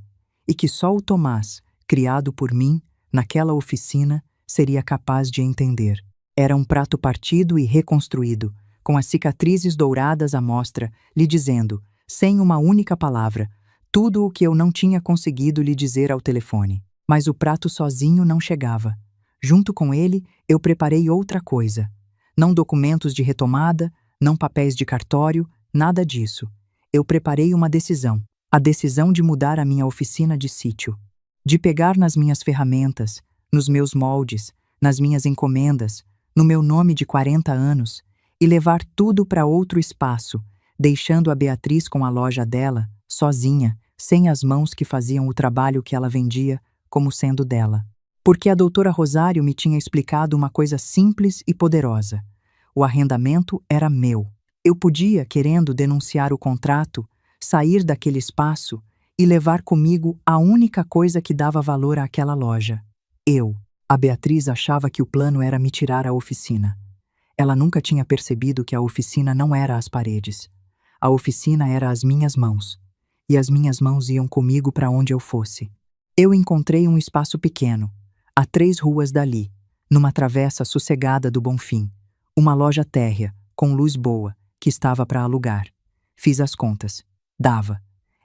e que só o Tomás, criado por mim, naquela oficina, seria capaz de entender. Era um prato partido e reconstruído, com as cicatrizes douradas à mostra, lhe dizendo, sem uma única palavra, tudo o que eu não tinha conseguido lhe dizer ao telefone. Mas o prato sozinho não chegava. Junto com ele, eu preparei outra coisa. Não documentos de retomada, não papéis de cartório, nada disso. Eu preparei uma decisão. A decisão de mudar a minha oficina de sítio. De pegar nas minhas ferramentas, nos meus moldes, nas minhas encomendas, no meu nome de 40 anos, e levar tudo para outro espaço, deixando a Beatriz com a loja dela, sozinha, sem as mãos que faziam o trabalho que ela vendia, como sendo dela. Porque a doutora Rosário me tinha explicado uma coisa simples e poderosa. O arrendamento era meu. Eu podia, querendo denunciar o contrato, sair daquele espaço e levar comigo a única coisa que dava valor àquela loja. Eu. A Beatriz achava que o plano era me tirar a oficina. Ela nunca tinha percebido que a oficina não era as paredes. A oficina era as minhas mãos. E as minhas mãos iam comigo para onde eu fosse. Eu encontrei um espaço pequeno, a 3 ruas dali, numa travessa sossegada do Bonfim. Uma loja térrea, com luz boa, que estava para alugar. Fiz as contas. Dava.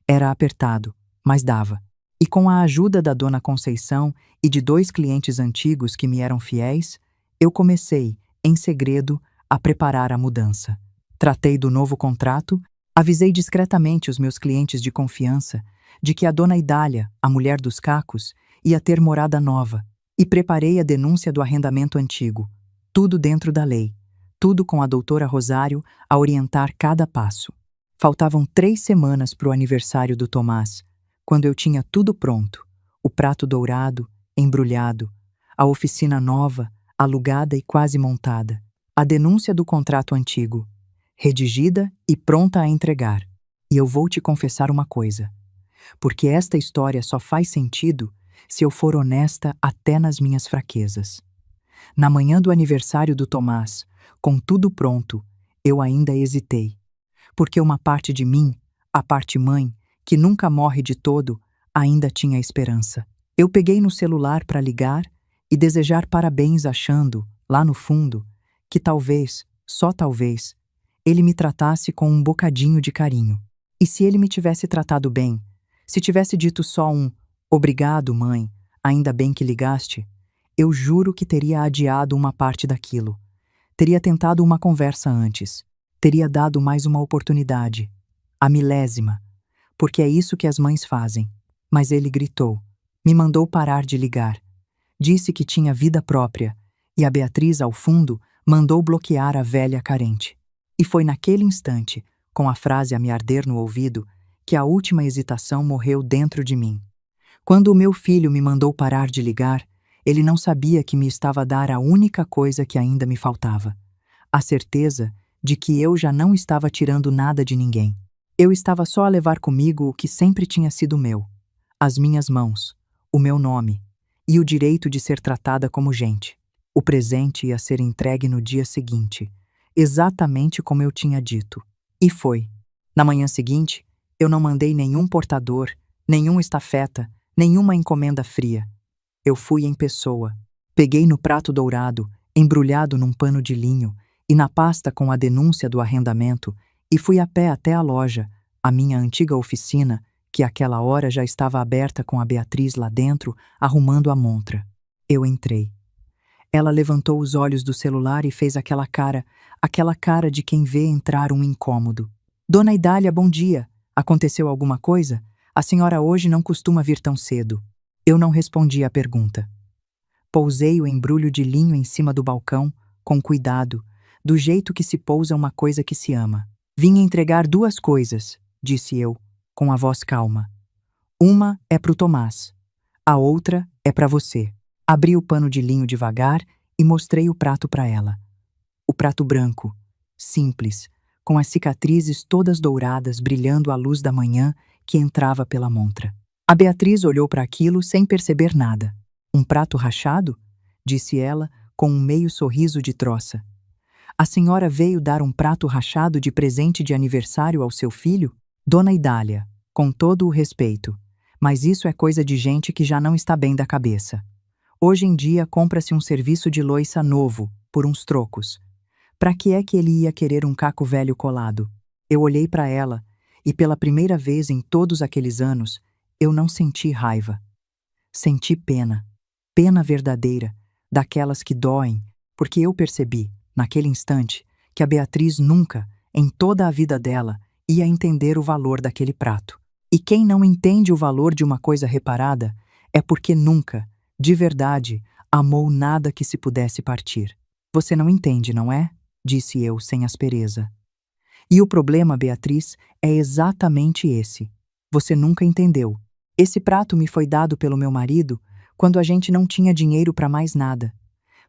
Era apertado, mas dava. E com a ajuda da dona Conceição e de 2 clientes antigos que me eram fiéis, eu comecei, em segredo, a preparar a mudança. Tratei do novo contrato, avisei discretamente os meus clientes de confiança de que a dona Idália, a mulher dos cacos, ia ter morada nova, e preparei a denúncia do arrendamento antigo. Tudo dentro da lei, tudo com a doutora Rosário a orientar cada passo. Faltavam 3 semanas para o aniversário do Tomás, quando eu tinha tudo pronto, o prato dourado, embrulhado, a oficina nova, alugada e quase montada, a denúncia do contrato antigo, redigida e pronta a entregar. E eu vou te confessar uma coisa, porque esta história só faz sentido se eu for honesta até nas minhas fraquezas. Na manhã do aniversário do Tomás, com tudo pronto, eu ainda hesitei, porque uma parte de mim, a parte mãe, que nunca morre de todo, ainda tinha esperança. Eu peguei no celular para ligar e desejar parabéns achando, lá no fundo, que talvez, só talvez, ele me tratasse com um bocadinho de carinho. E se ele me tivesse tratado bem, se tivesse dito só um "Obrigado, mãe, ainda bem que ligaste", eu juro que teria adiado uma parte daquilo. Teria tentado uma conversa antes. Teria dado mais uma oportunidade. A milésima. Porque é isso que as mães fazem. Mas ele gritou. Me mandou parar de ligar. Disse que tinha vida própria. E a Beatriz, ao fundo, mandou bloquear a velha carente. E foi naquele instante, com a frase a me arder no ouvido, que a última hesitação morreu dentro de mim. Quando o meu filho me mandou parar de ligar, ele não sabia que me estava a dar a única coisa que ainda me faltava. A certeza de que eu já não estava tirando nada de ninguém. Eu estava só a levar comigo o que sempre tinha sido meu. As minhas mãos, o meu nome e o direito de ser tratada como gente. O presente ia ser entregue no dia seguinte, exatamente como eu tinha dito. E foi. Na manhã seguinte, eu não mandei nenhum portador, nenhum estafeta, nenhuma encomenda fria. Eu fui em pessoa. Peguei no prato dourado, embrulhado num pano de linho, e na pasta com a denúncia do arrendamento, e fui a pé até a loja, a minha antiga oficina, que àquela hora já estava aberta com a Beatriz lá dentro, arrumando a montra. Eu entrei. Ela levantou os olhos do celular e fez aquela cara de quem vê entrar um incômodo. Dona Idália, bom dia. Aconteceu alguma coisa? A senhora hoje não costuma vir tão cedo. Eu não respondi à pergunta. Pousei o embrulho de linho em cima do balcão, com cuidado, do jeito que se pousa uma coisa que se ama. Vim entregar 2 coisas, disse eu, com a voz calma. Uma é pro Tomás. A outra é para você. Abri o pano de linho devagar e mostrei o prato para ela. O prato branco, simples, com as cicatrizes todas douradas brilhando à luz da manhã que entrava pela montra. A Beatriz olhou para aquilo sem perceber nada. Um prato rachado? Disse ela, com um meio sorriso de troça. A senhora veio dar um prato rachado de presente de aniversário ao seu filho? Dona Idália, com todo o respeito, mas isso é coisa de gente que já não está bem da cabeça. Hoje em dia compra-se um serviço de loiça novo, por uns trocos. Para que é que ele ia querer um caco velho colado? Eu olhei para ela, e pela primeira vez em todos aqueles anos, eu não senti raiva. Senti pena. Pena verdadeira, daquelas que doem, porque eu percebi, naquele instante, que a Beatriz nunca, em toda a vida dela, ia entender o valor daquele prato. E quem não entende o valor de uma coisa reparada é porque nunca, de verdade, amou nada que se pudesse partir. Você não entende, não é? Disse eu sem aspereza. E o problema, Beatriz, é exatamente esse. Você nunca entendeu. Esse prato me foi dado pelo meu marido quando a gente não tinha dinheiro para mais nada.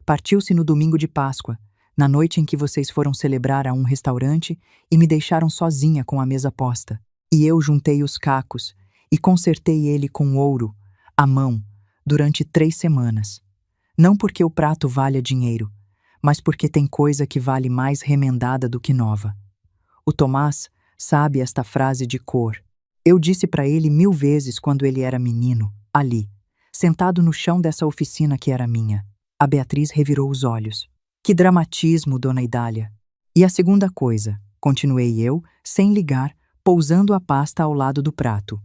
Partiu-se no domingo de Páscoa, na noite em que vocês foram celebrar a um restaurante e me deixaram sozinha com a mesa posta. E eu juntei os cacos e consertei ele com ouro, à mão, durante 3 semanas. Não porque o prato valha dinheiro, mas porque tem coisa que vale mais remendada do que nova. O Tomás sabe esta frase de cor. Eu disse para ele 1000 vezes quando ele era menino, ali, sentado no chão dessa oficina que era minha. A Beatriz revirou os olhos. Que dramatismo, Dona Idália. E a segunda coisa, continuei eu, sem ligar, pousando a pasta ao lado do prato.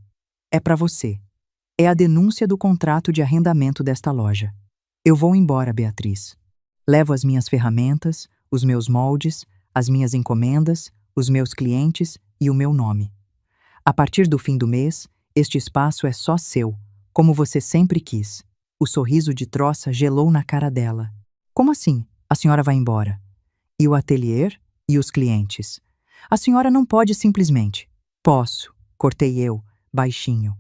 É para você. É a denúncia do contrato de arrendamento desta loja. Eu vou embora, Beatriz. Levo as minhas ferramentas, os meus moldes, as minhas encomendas, os meus clientes e o meu nome. A partir do fim do mês, este espaço é só seu, como você sempre quis. O sorriso de troça gelou na cara dela. Como assim? A senhora vai embora? E o ateliê? E os clientes? A senhora não pode simplesmente. Posso, cortei eu, baixinho.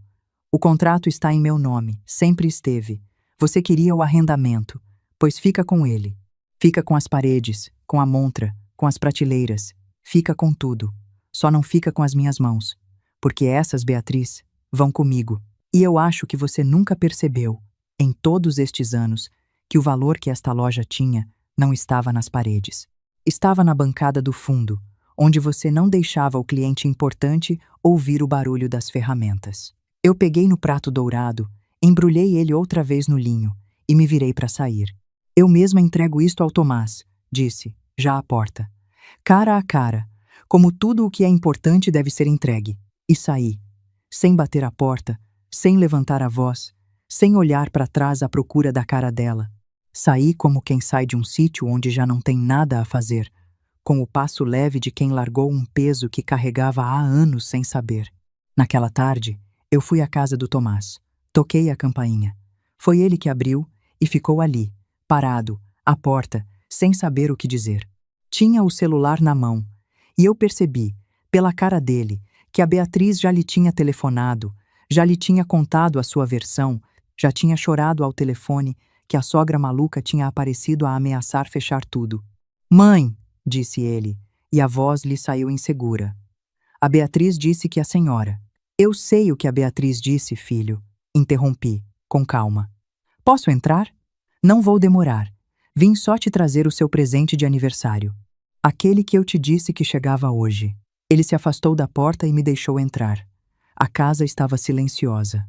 O contrato está em meu nome, sempre esteve. Você queria o arrendamento, pois fica com ele. Fica com as paredes, com a montra, com as prateleiras. Fica com tudo. Só não fica com as minhas mãos. Porque essas, Beatriz, vão comigo. E eu acho que você nunca percebeu, em todos estes anos, que o valor que esta loja tinha não estava nas paredes. Estava na bancada do fundo, onde você não deixava o cliente importante ouvir o barulho das ferramentas. Eu peguei no prato dourado, embrulhei ele outra vez no linho e me virei para sair. Eu mesma entrego isto ao Tomás, disse, já à porta. Cara a cara, como tudo o que é importante deve ser entregue. E saí, sem bater a porta, sem levantar a voz, sem olhar para trás à procura da cara dela. Saí como quem sai de um sítio onde já não tem nada a fazer, com o passo leve de quem largou um peso que carregava há anos sem saber. Naquela tarde, eu fui à casa do Tomás. Toquei a campainha. Foi ele que abriu e ficou ali, parado, à porta, sem saber o que dizer. Tinha o celular na mão, e eu percebi, pela cara dele, que a Beatriz já lhe tinha telefonado, já lhe tinha contado a sua versão, já tinha chorado ao telefone que a sogra maluca tinha aparecido a ameaçar fechar tudo. Mãe, disse ele, e a voz lhe saiu insegura. A Beatriz disse que a senhora. Eu sei o que a Beatriz disse, filho. Interrompi, com calma. Posso entrar? Não vou demorar. Vim só te trazer o seu presente de aniversário. Aquele que eu te disse que chegava hoje. Ele se afastou da porta e me deixou entrar. A casa estava silenciosa.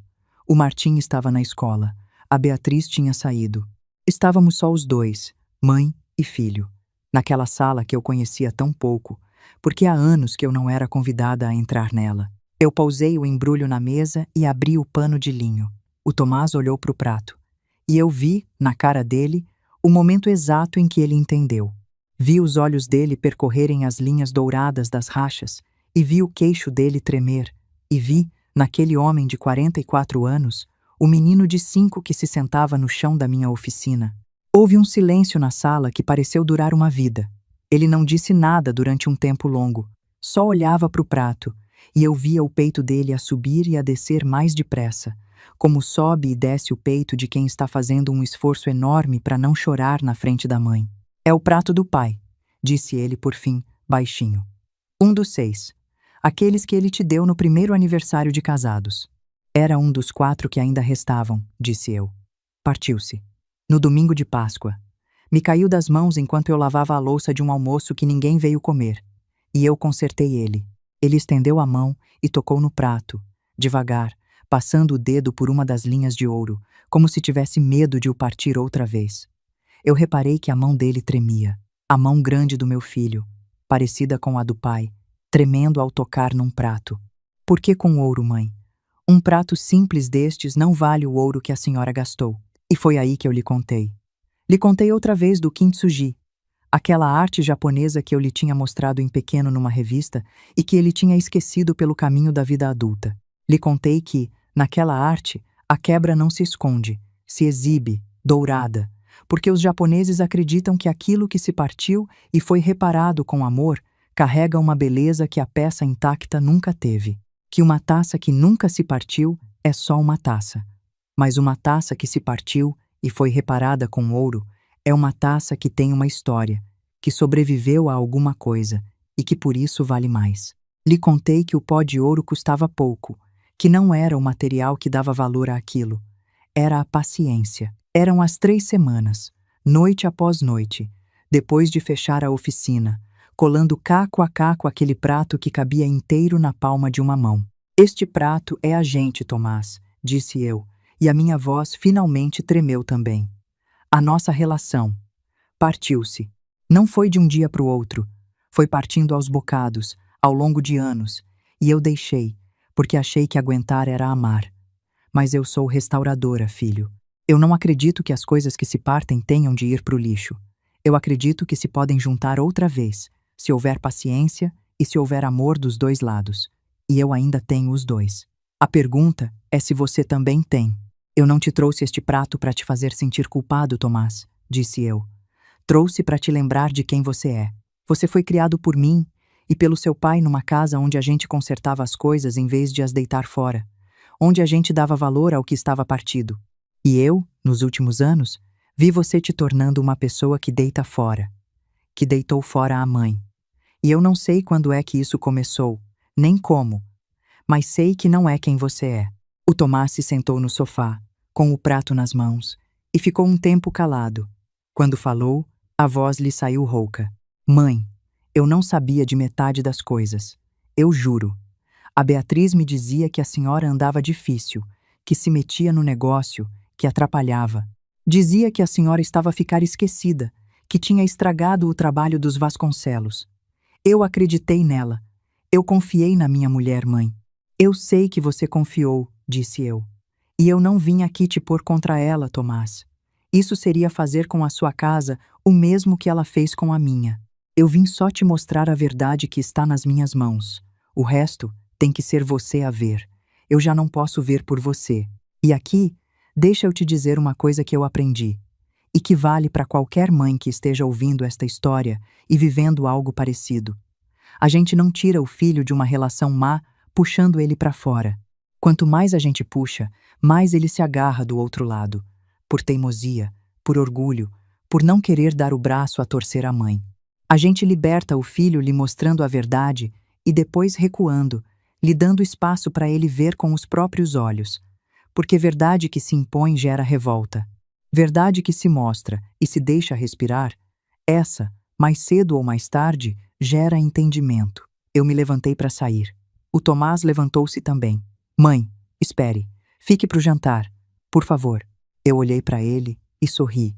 O Martim estava na escola. A Beatriz tinha saído. Estávamos só os dois, mãe e filho, naquela sala que eu conhecia tão pouco, porque há anos que eu não era convidada a entrar nela. Eu pousei o embrulho na mesa e abri o pano de linho. O Tomás olhou para o prato. E eu vi, na cara dele, o momento exato em que ele entendeu. Vi os olhos dele percorrerem as linhas douradas das rachas, e vi o queixo dele tremer, e vi, naquele homem de 44 anos, o menino de 5 que se sentava no chão da minha oficina. Houve um silêncio na sala que pareceu durar uma vida. Ele não disse nada durante um tempo longo, só olhava para o prato, e eu via o peito dele a subir e a descer mais depressa, como sobe e desce o peito de quem está fazendo um esforço enorme para não chorar na frente da mãe. É o prato do pai, disse ele por fim, baixinho. Um dos 6. Aqueles que ele te deu no primeiro aniversário de casados. Era um dos 4 que ainda restavam, disse eu. Partiu-se. No domingo de Páscoa. Me caiu das mãos enquanto eu lavava a louça de um almoço que ninguém veio comer. E eu consertei ele. Ele estendeu a mão e tocou no prato, devagar, passando o dedo por uma das linhas de ouro, como se tivesse medo de o partir outra vez. Eu reparei que a mão dele tremia, a mão grande do meu filho, parecida com a do pai, tremendo ao tocar num prato. Por que com ouro, mãe? Um prato simples destes não vale o ouro que a senhora gastou. E foi aí que eu lhe contei. Lhe contei outra vez do kintsugi, aquela arte japonesa que eu lhe tinha mostrado em pequeno numa revista e que ele tinha esquecido pelo caminho da vida adulta. Lhe contei que, naquela arte, a quebra não se esconde, se exibe, dourada, porque os japoneses acreditam que aquilo que se partiu e foi reparado com amor carrega uma beleza que a peça intacta nunca teve, que uma taça que nunca se partiu é só uma taça, mas uma taça que se partiu e foi reparada com ouro é uma taça que tem uma história, que sobreviveu a alguma coisa e que por isso vale mais. Lhe contei que o pó de ouro custava pouco, que não era o material que dava valor àquilo, era a paciência. Eram as 3 semanas, noite após noite, depois de fechar a oficina, colando caco a caco aquele prato que cabia inteiro na palma de uma mão. Este prato é a gente, Tomás, disse eu, e a minha voz finalmente tremeu também. A nossa relação. Partiu-se. Não foi de um dia para o outro, foi partindo aos bocados, ao longo de anos, e eu deixei, porque achei que aguentar era amar. Mas eu sou restauradora, filho. Eu não acredito que as coisas que se partem tenham de ir para o lixo. Eu acredito que se podem juntar outra vez, se houver paciência e se houver amor dos dois lados. E eu ainda tenho os dois. A pergunta é se você também tem. Eu não te trouxe este prato para te fazer sentir culpado, Tomás, disse eu. Trouxe para te lembrar de quem você é. Você foi criado por mim e pelo seu pai numa casa onde a gente consertava as coisas em vez de as deitar fora, onde a gente dava valor ao que estava partido. E eu, nos últimos anos, vi você te tornando uma pessoa que deita fora, que deitou fora a mãe. E eu não sei quando é que isso começou, nem como, mas sei que não é quem você é. O Tomás se sentou no sofá, com o prato nas mãos, e ficou um tempo calado. Quando falou, a voz lhe saiu rouca. Mãe, eu não sabia de metade das coisas. Eu juro. A Beatriz me dizia que a senhora andava difícil, que se metia no negócio, que atrapalhava. Dizia que a senhora estava a ficar esquecida, que tinha estragado o trabalho dos Vasconcelos. Eu acreditei nela. Eu confiei na minha mulher, mãe. Eu sei que você confiou, disse eu. E eu não vim aqui te pôr contra ela, Tomás. Isso seria fazer com a sua casa o mesmo que ela fez com a minha. Eu vim só te mostrar a verdade que está nas minhas mãos. O resto tem que ser você a ver. Eu já não posso ver por você. E aqui, deixa eu te dizer uma coisa que eu aprendi, e que vale para qualquer mãe que esteja ouvindo esta história e vivendo algo parecido. A gente não tira o filho de uma relação má puxando ele para fora. Quanto mais a gente puxa, mais ele se agarra do outro lado, por teimosia, por orgulho, por não querer dar o braço a torcer à mãe. A gente liberta o filho lhe mostrando a verdade e depois recuando, lhe dando espaço para ele ver com os próprios olhos, porque verdade que se impõe gera revolta. Verdade que se mostra e se deixa respirar, essa, mais cedo ou mais tarde, gera entendimento. Eu me levantei para sair. O Tomás levantou-se também. Mãe, espere. Fique para o jantar. Por favor. Eu olhei para ele e sorri,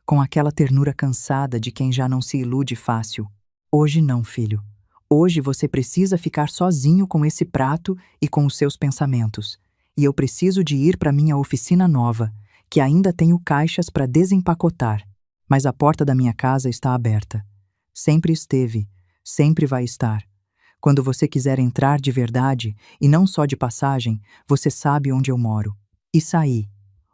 com aquela ternura cansada de quem já não se ilude fácil. Hoje não, filho. Hoje você precisa ficar sozinho com esse prato e com os seus pensamentos. E eu preciso de ir para minha oficina nova, que ainda tenho caixas para desempacotar. Mas a porta da minha casa está aberta. Sempre esteve, sempre vai estar. Quando você quiser entrar de verdade, e não só de passagem, você sabe onde eu moro. E saí.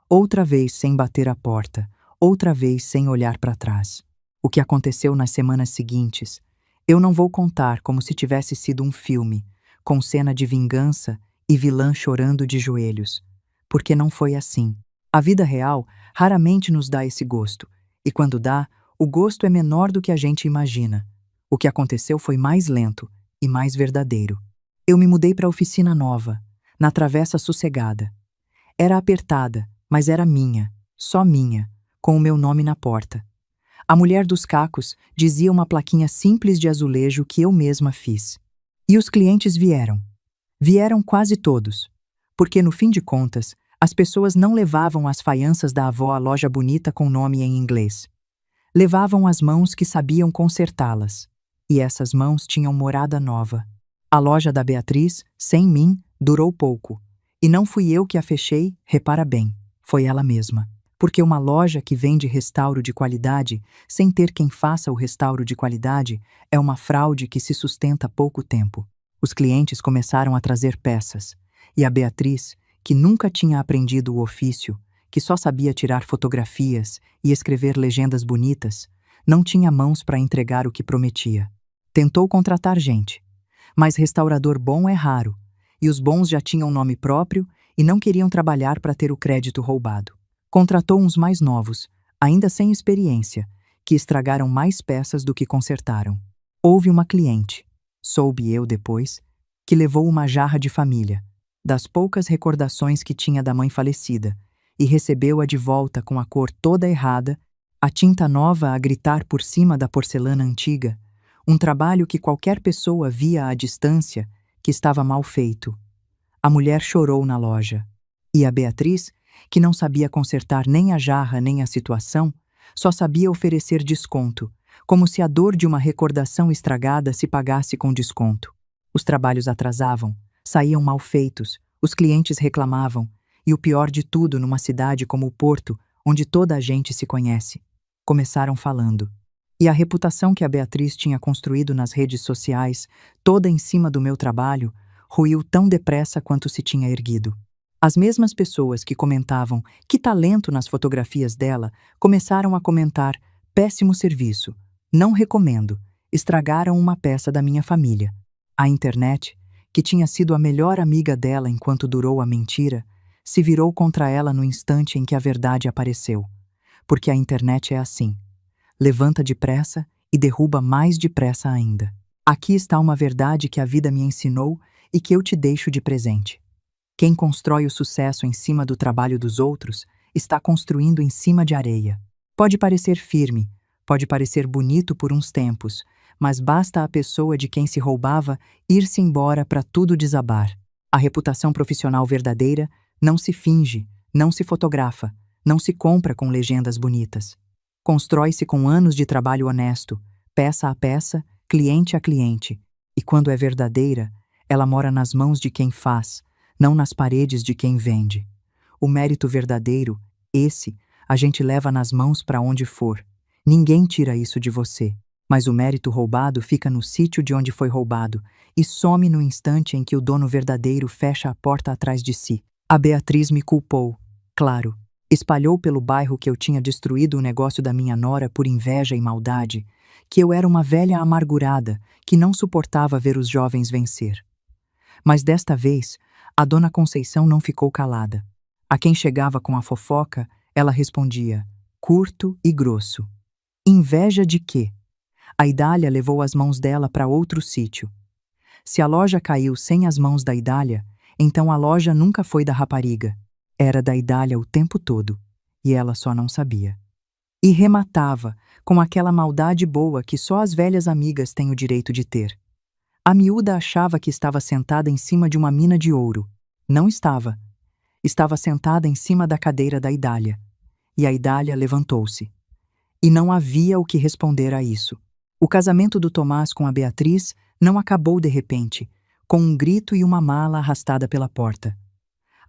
Outra vez sem bater a porta, outra vez sem olhar para trás. O que aconteceu nas semanas seguintes, eu não vou contar como se tivesse sido um filme, com cena de vingança e vilã chorando de joelhos. Porque não foi assim. A vida real raramente nos dá esse gosto, e quando dá, o gosto é menor do que a gente imagina. O que aconteceu foi mais lento e mais verdadeiro. Eu me mudei para a oficina nova, na Travessa Sossegada. Era apertada, mas era minha, só minha, com o meu nome na porta. A mulher dos cacos dizia uma plaquinha simples de azulejo que eu mesma fiz. E os clientes vieram. Vieram quase todos, porque no fim de contas, as pessoas não levavam as faianças da avó à loja bonita com nome em inglês. Levavam as mãos que sabiam consertá-las. E essas mãos tinham morada nova. A loja da Beatriz, sem mim, durou pouco. E não fui eu que a fechei, repara bem, foi ela mesma. Porque uma loja que vende restauro de qualidade, sem ter quem faça o restauro de qualidade, é uma fraude que se sustenta há pouco tempo. Os clientes começaram a trazer peças. E a Beatriz, que nunca tinha aprendido o ofício, que só sabia tirar fotografias e escrever legendas bonitas, não tinha mãos para entregar o que prometia. Tentou contratar gente, mas restaurador bom é raro, e os bons já tinham nome próprio e não queriam trabalhar para ter o crédito roubado. Contratou uns mais novos, ainda sem experiência, que estragaram mais peças do que consertaram. Houve uma cliente, soube eu depois, que levou uma jarra de família, das poucas recordações que tinha da mãe falecida, e recebeu-a de volta com a cor toda errada, a tinta nova a gritar por cima da porcelana antiga, um trabalho que qualquer pessoa via à distância que estava mal feito. A mulher chorou na loja. E a Beatriz, que não sabia consertar nem a jarra nem a situação, só sabia oferecer desconto, como se a dor de uma recordação estragada se pagasse com desconto. Os trabalhos atrasavam, saíam mal feitos, os clientes reclamavam, e o pior de tudo numa cidade como o Porto, onde toda a gente se conhece. Começaram falando. E a reputação que a Beatriz tinha construído nas redes sociais, toda em cima do meu trabalho, ruiu tão depressa quanto se tinha erguido. As mesmas pessoas que comentavam que talento nas fotografias dela começaram a comentar péssimo serviço, não recomendo, estragaram uma peça da minha família. A internet, que tinha sido a melhor amiga dela enquanto durou a mentira, se virou contra ela no instante em que a verdade apareceu. Porque a internet é assim. Levanta depressa e derruba mais depressa ainda. Aqui está uma verdade que a vida me ensinou e que eu te deixo de presente. Quem constrói o sucesso em cima do trabalho dos outros está construindo em cima de areia. Pode parecer firme, pode parecer bonito por uns tempos, mas basta a pessoa de quem se roubava ir-se embora para tudo desabar. A reputação profissional verdadeira não se finge, não se fotografa, não se compra com legendas bonitas. Constrói-se com anos de trabalho honesto, peça a peça, cliente a cliente. E quando é verdadeira, ela mora nas mãos de quem faz, não nas paredes de quem vende. O mérito verdadeiro, esse, a gente leva nas mãos para onde for. Ninguém tira isso de você. Mas o mérito roubado fica no sítio de onde foi roubado e some no instante em que o dono verdadeiro fecha a porta atrás de si. A Beatriz me culpou, claro. Espalhou pelo bairro que eu tinha destruído o negócio da minha nora por inveja e maldade, que eu era uma velha amargurada que não suportava ver os jovens vencer. Mas desta vez, a dona Conceição não ficou calada. A quem chegava com a fofoca, ela respondia, curto e grosso. Inveja de quê? A Idália levou as mãos dela para outro sítio. Se a loja caiu sem as mãos da Idália, então a loja nunca foi da rapariga. Era da Idália o tempo todo. e ela só não sabia. E rematava com aquela maldade boa que só as velhas amigas têm o direito de ter. A miúda achava que estava sentada em cima de uma mina de ouro. Não estava. Estava sentada em cima da cadeira da Idália. E a Idália levantou-se. E não havia o que responder a isso. O casamento do Tomás com a Beatriz não acabou de repente, com um grito e uma mala arrastada pela porta.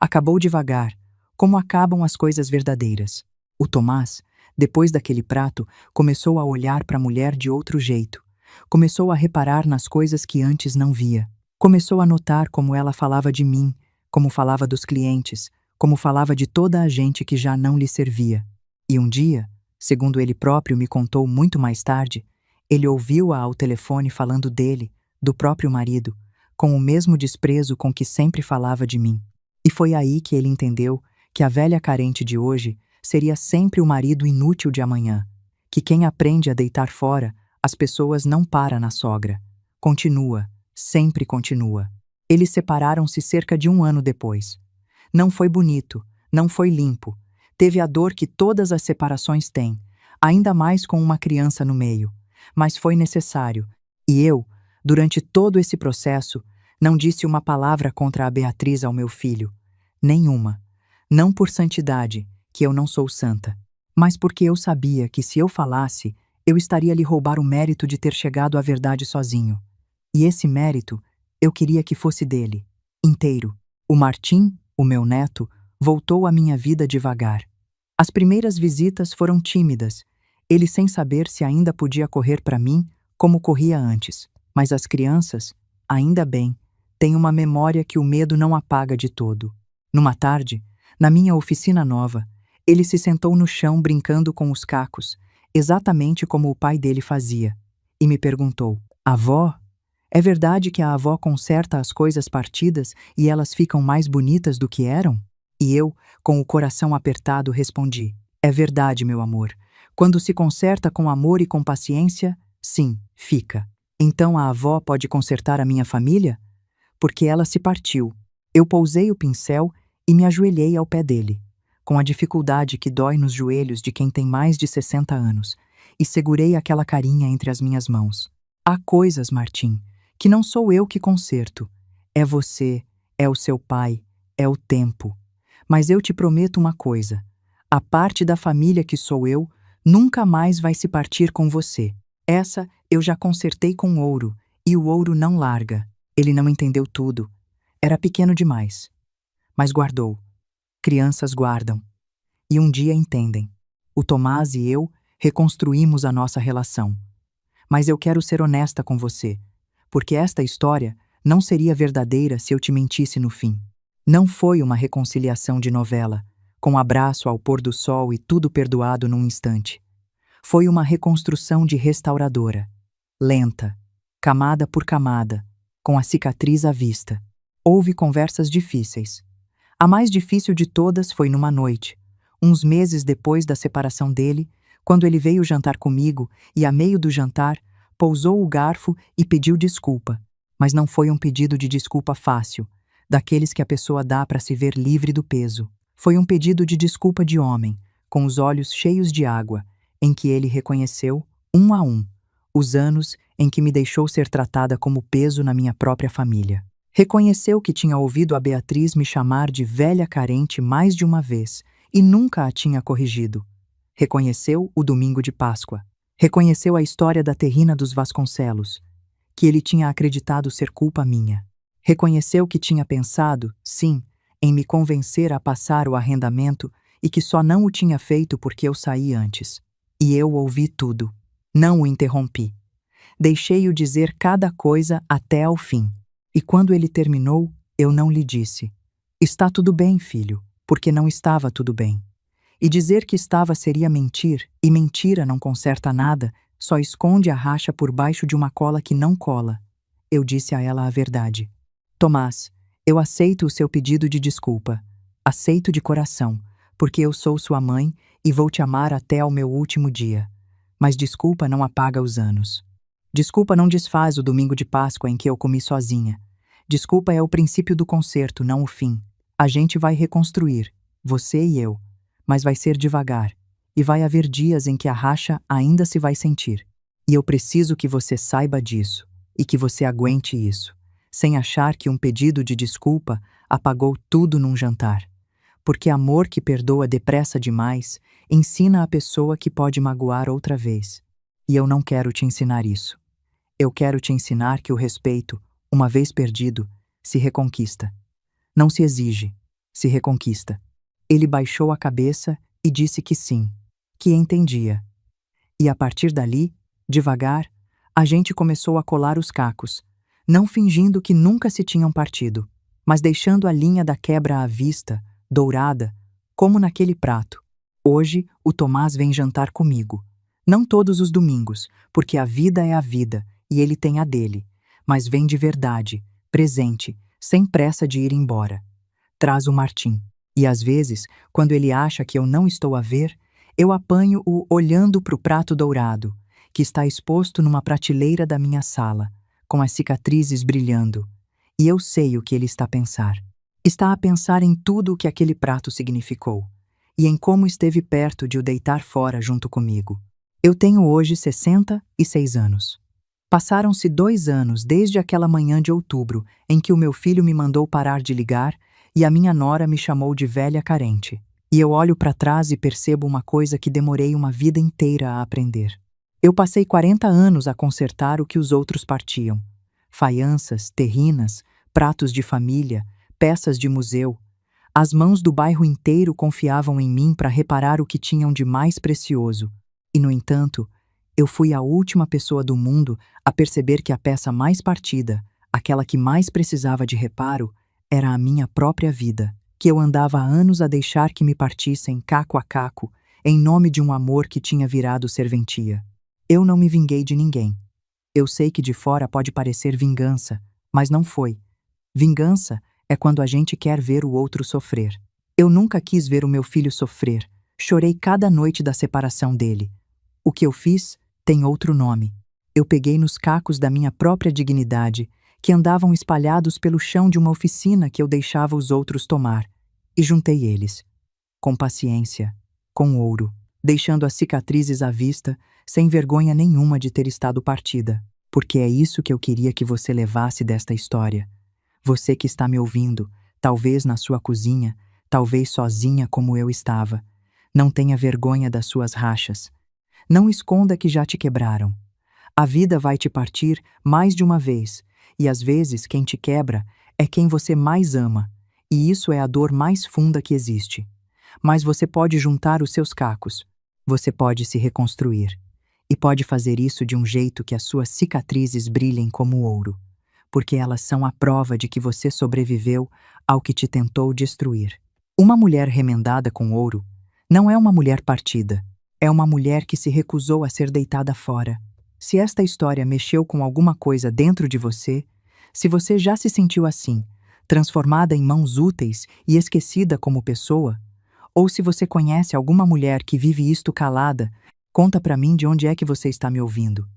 Acabou devagar, como acabam as coisas verdadeiras. O Tomás, depois daquele prato, começou a olhar para a mulher de outro jeito. Começou a reparar nas coisas que antes não via. Começou a notar como ela falava de mim, como falava dos clientes, como falava de toda a gente que já não lhe servia. E um dia, segundo ele próprio me contou muito mais tarde, ele ouviu-a ao telefone falando dele, do próprio marido, com o mesmo desprezo com que sempre falava de mim. E foi aí que ele entendeu que a velha carente de hoje seria sempre o marido inútil de amanhã, que quem aprende a deitar fora, as pessoas não para na sogra. Continua, sempre continua. Eles separaram-se cerca de 1 ano depois. Não foi bonito, não foi limpo. Teve a dor que todas as separações têm, ainda mais com uma criança no meio. Mas foi necessário. E eu, durante todo esse processo, não disse uma palavra contra a Beatriz ao meu filho. Nenhuma. Não por santidade, que eu não sou santa, mas porque eu sabia que se eu falasse, eu estaria lhe roubar o mérito de ter chegado à verdade sozinho. E esse mérito, eu queria que fosse dele, inteiro. O Martim, o meu neto, voltou à minha vida devagar. As primeiras visitas foram tímidas, ele sem saber se ainda podia correr para mim como corria antes. Mas as crianças, ainda bem, têm uma memória que o medo não apaga de todo. Numa tarde, na minha oficina nova, ele se sentou no chão brincando com os cacos, exatamente como o pai dele fazia, e me perguntou: "Avó, é verdade que a avó conserta as coisas partidas e elas ficam mais bonitas do que eram?" E eu, com o coração apertado, respondi: "É verdade, meu amor. Quando se conserta com amor e com paciência, sim, fica. Então a avó pode consertar a minha família? Porque ela se partiu." Eu pousei o pincel e me ajoelhei ao pé dele, com a dificuldade que dói nos joelhos de quem tem mais de 60 anos, e segurei aquela carinha entre as minhas mãos. "Há coisas, Martim, que não sou eu que conserto. É você, é o seu pai, é o tempo. Mas eu te prometo uma coisa: a parte da família que sou eu nunca mais vai se partir com você. Essa eu já consertei com ouro, e o ouro não larga." Ele não entendeu tudo. Era pequeno demais. Mas guardou. Crianças guardam. E um dia entendem. O Tomás e eu reconstruímos a nossa relação. Mas eu quero ser honesta com você, porque esta história não seria verdadeira se eu te mentisse no fim. Não foi uma reconciliação de novela, com abraço ao pôr do sol e tudo perdoado num instante. Foi uma reconstrução de restauradora, lenta, camada por camada, com a cicatriz à vista. Houve conversas difíceis. A mais difícil de todas foi numa noite, uns meses depois da separação dele, quando ele veio jantar comigo e, a meio do jantar, pousou o garfo e pediu desculpa. Mas não foi um pedido de desculpa fácil, daqueles que a pessoa dá para se ver livre do peso. Foi um pedido de desculpa de homem, com os olhos cheios de água, em que ele reconheceu, um a um, os anos em que me deixou ser tratada como peso na minha própria família. Reconheceu que tinha ouvido a Beatriz me chamar de velha carente mais de uma vez e nunca a tinha corrigido. Reconheceu o domingo de Páscoa. Reconheceu a história da terrina dos Vasconcelos, que ele tinha acreditado ser culpa minha. Reconheceu que tinha pensado, sim, em me convencer a passar o arrendamento e que só não o tinha feito porque eu saí antes. E eu ouvi tudo. Não o interrompi. Deixei-o dizer cada coisa até ao fim. E quando ele terminou, eu não lhe disse: "Está tudo bem, filho", porque não estava tudo bem. E dizer que estava seria mentir, e mentira não conserta nada, só esconde a racha por baixo de uma cola que não cola. Eu disse a ela a verdade. "Tomás, eu aceito o seu pedido de desculpa. Aceito de coração, porque eu sou sua mãe e vou te amar até ao meu último dia. Mas desculpa não apaga os anos. Desculpa não desfaz o domingo de Páscoa em que eu comi sozinha. Desculpa é o princípio do concerto, não o fim. A gente vai reconstruir, você e eu. mas vai ser devagar, e vai haver dias em que a racha ainda se vai sentir. E eu preciso que você saiba disso, e que você aguente isso, sem achar que um pedido de desculpa apagou tudo num jantar. Porque amor que perdoa depressa demais ensina a pessoa que pode magoar outra vez. E eu não quero te ensinar isso. Eu quero te ensinar que o respeito, uma vez perdido, se reconquista. Não se exige, se reconquista. Ele baixou a cabeça e disse que sim, que entendia. E a partir dali, devagar, a gente começou a colar os cacos, não fingindo que nunca se tinham partido, mas deixando a linha da quebra à vista, dourada, como naquele prato. Hoje, o Tomás vem jantar comigo. Não todos os domingos, porque a vida é a vida e ele tem a dele, mas vem de verdade, presente, sem pressa de ir embora. Traz o Martim. E às vezes, quando ele acha que eu não estou a ver, eu apanho-o olhando para o prato dourado, que está exposto numa prateleira da minha sala, com as cicatrizes brilhando. E eu sei o que ele está a pensar. Está a pensar em tudo o que aquele prato significou, e em como esteve perto de o deitar fora junto comigo. Eu tenho hoje 66 anos. Passaram-se 2 anos desde aquela manhã de outubro em que o meu filho me mandou parar de ligar e a minha nora me chamou de velha carente. E eu olho para trás e percebo uma coisa que demorei uma vida inteira a aprender. Eu passei 40 anos a consertar o que os outros partiam. Faianças, terrinas, pratos de família, peças de museu. As mãos do bairro inteiro confiavam em mim para reparar o que tinham de mais precioso. E, no entanto, eu fui a última pessoa do mundo a perceber que a peça mais partida, aquela que mais precisava de reparo, era a minha própria vida, que eu andava há anos a deixar que me partissem caco a caco, em nome de um amor que tinha virado serventia. Eu não me vinguei de ninguém. Eu sei que de fora pode parecer vingança, mas não foi. Vingança é quando a gente quer ver o outro sofrer. Eu nunca quis ver o meu filho sofrer. Chorei cada noite da separação dele. O que eu fiz tem outro nome. Eu peguei nos cacos da minha própria dignidade, que andavam espalhados pelo chão de uma oficina que eu deixava os outros tomar, e juntei eles, com paciência, com ouro, deixando as cicatrizes à vista, sem vergonha nenhuma de ter estado partida, porque é isso que eu queria que você levasse desta história. Você que está me ouvindo, talvez na sua cozinha, talvez sozinha como eu estava, não tenha vergonha das suas rachas. Não esconda que já te quebraram. A vida vai te partir mais de uma vez, e às vezes quem te quebra é quem você mais ama, e isso é a dor mais funda que existe. Mas você pode juntar os seus cacos, você pode se reconstruir, e pode fazer isso de um jeito que as suas cicatrizes brilhem como ouro, porque elas são a prova de que você sobreviveu ao que te tentou destruir. Uma mulher remendada com ouro não é uma mulher partida, é uma mulher que se recusou a ser deitada fora. Se esta história mexeu com alguma coisa dentro de você, se você já se sentiu assim, transformada em mãos úteis e esquecida como pessoa, ou se você conhece alguma mulher que vive isto calada, conta pra mim de onde é que você está me ouvindo.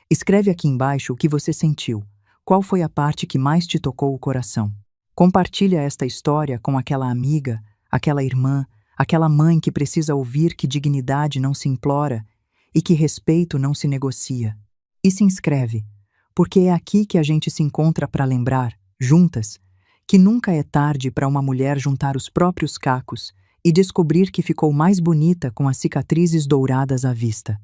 Escreve aqui embaixo o que você sentiu, qual foi a parte que mais te tocou o coração. Compartilha esta história com aquela amiga, aquela irmã, aquela mãe que precisa ouvir que dignidade não se implora e que respeito não se negocia. E se inscreve, porque é aqui que a gente se encontra para lembrar, juntas, que nunca é tarde para uma mulher juntar os próprios cacos e descobrir que ficou mais bonita com as cicatrizes douradas à vista.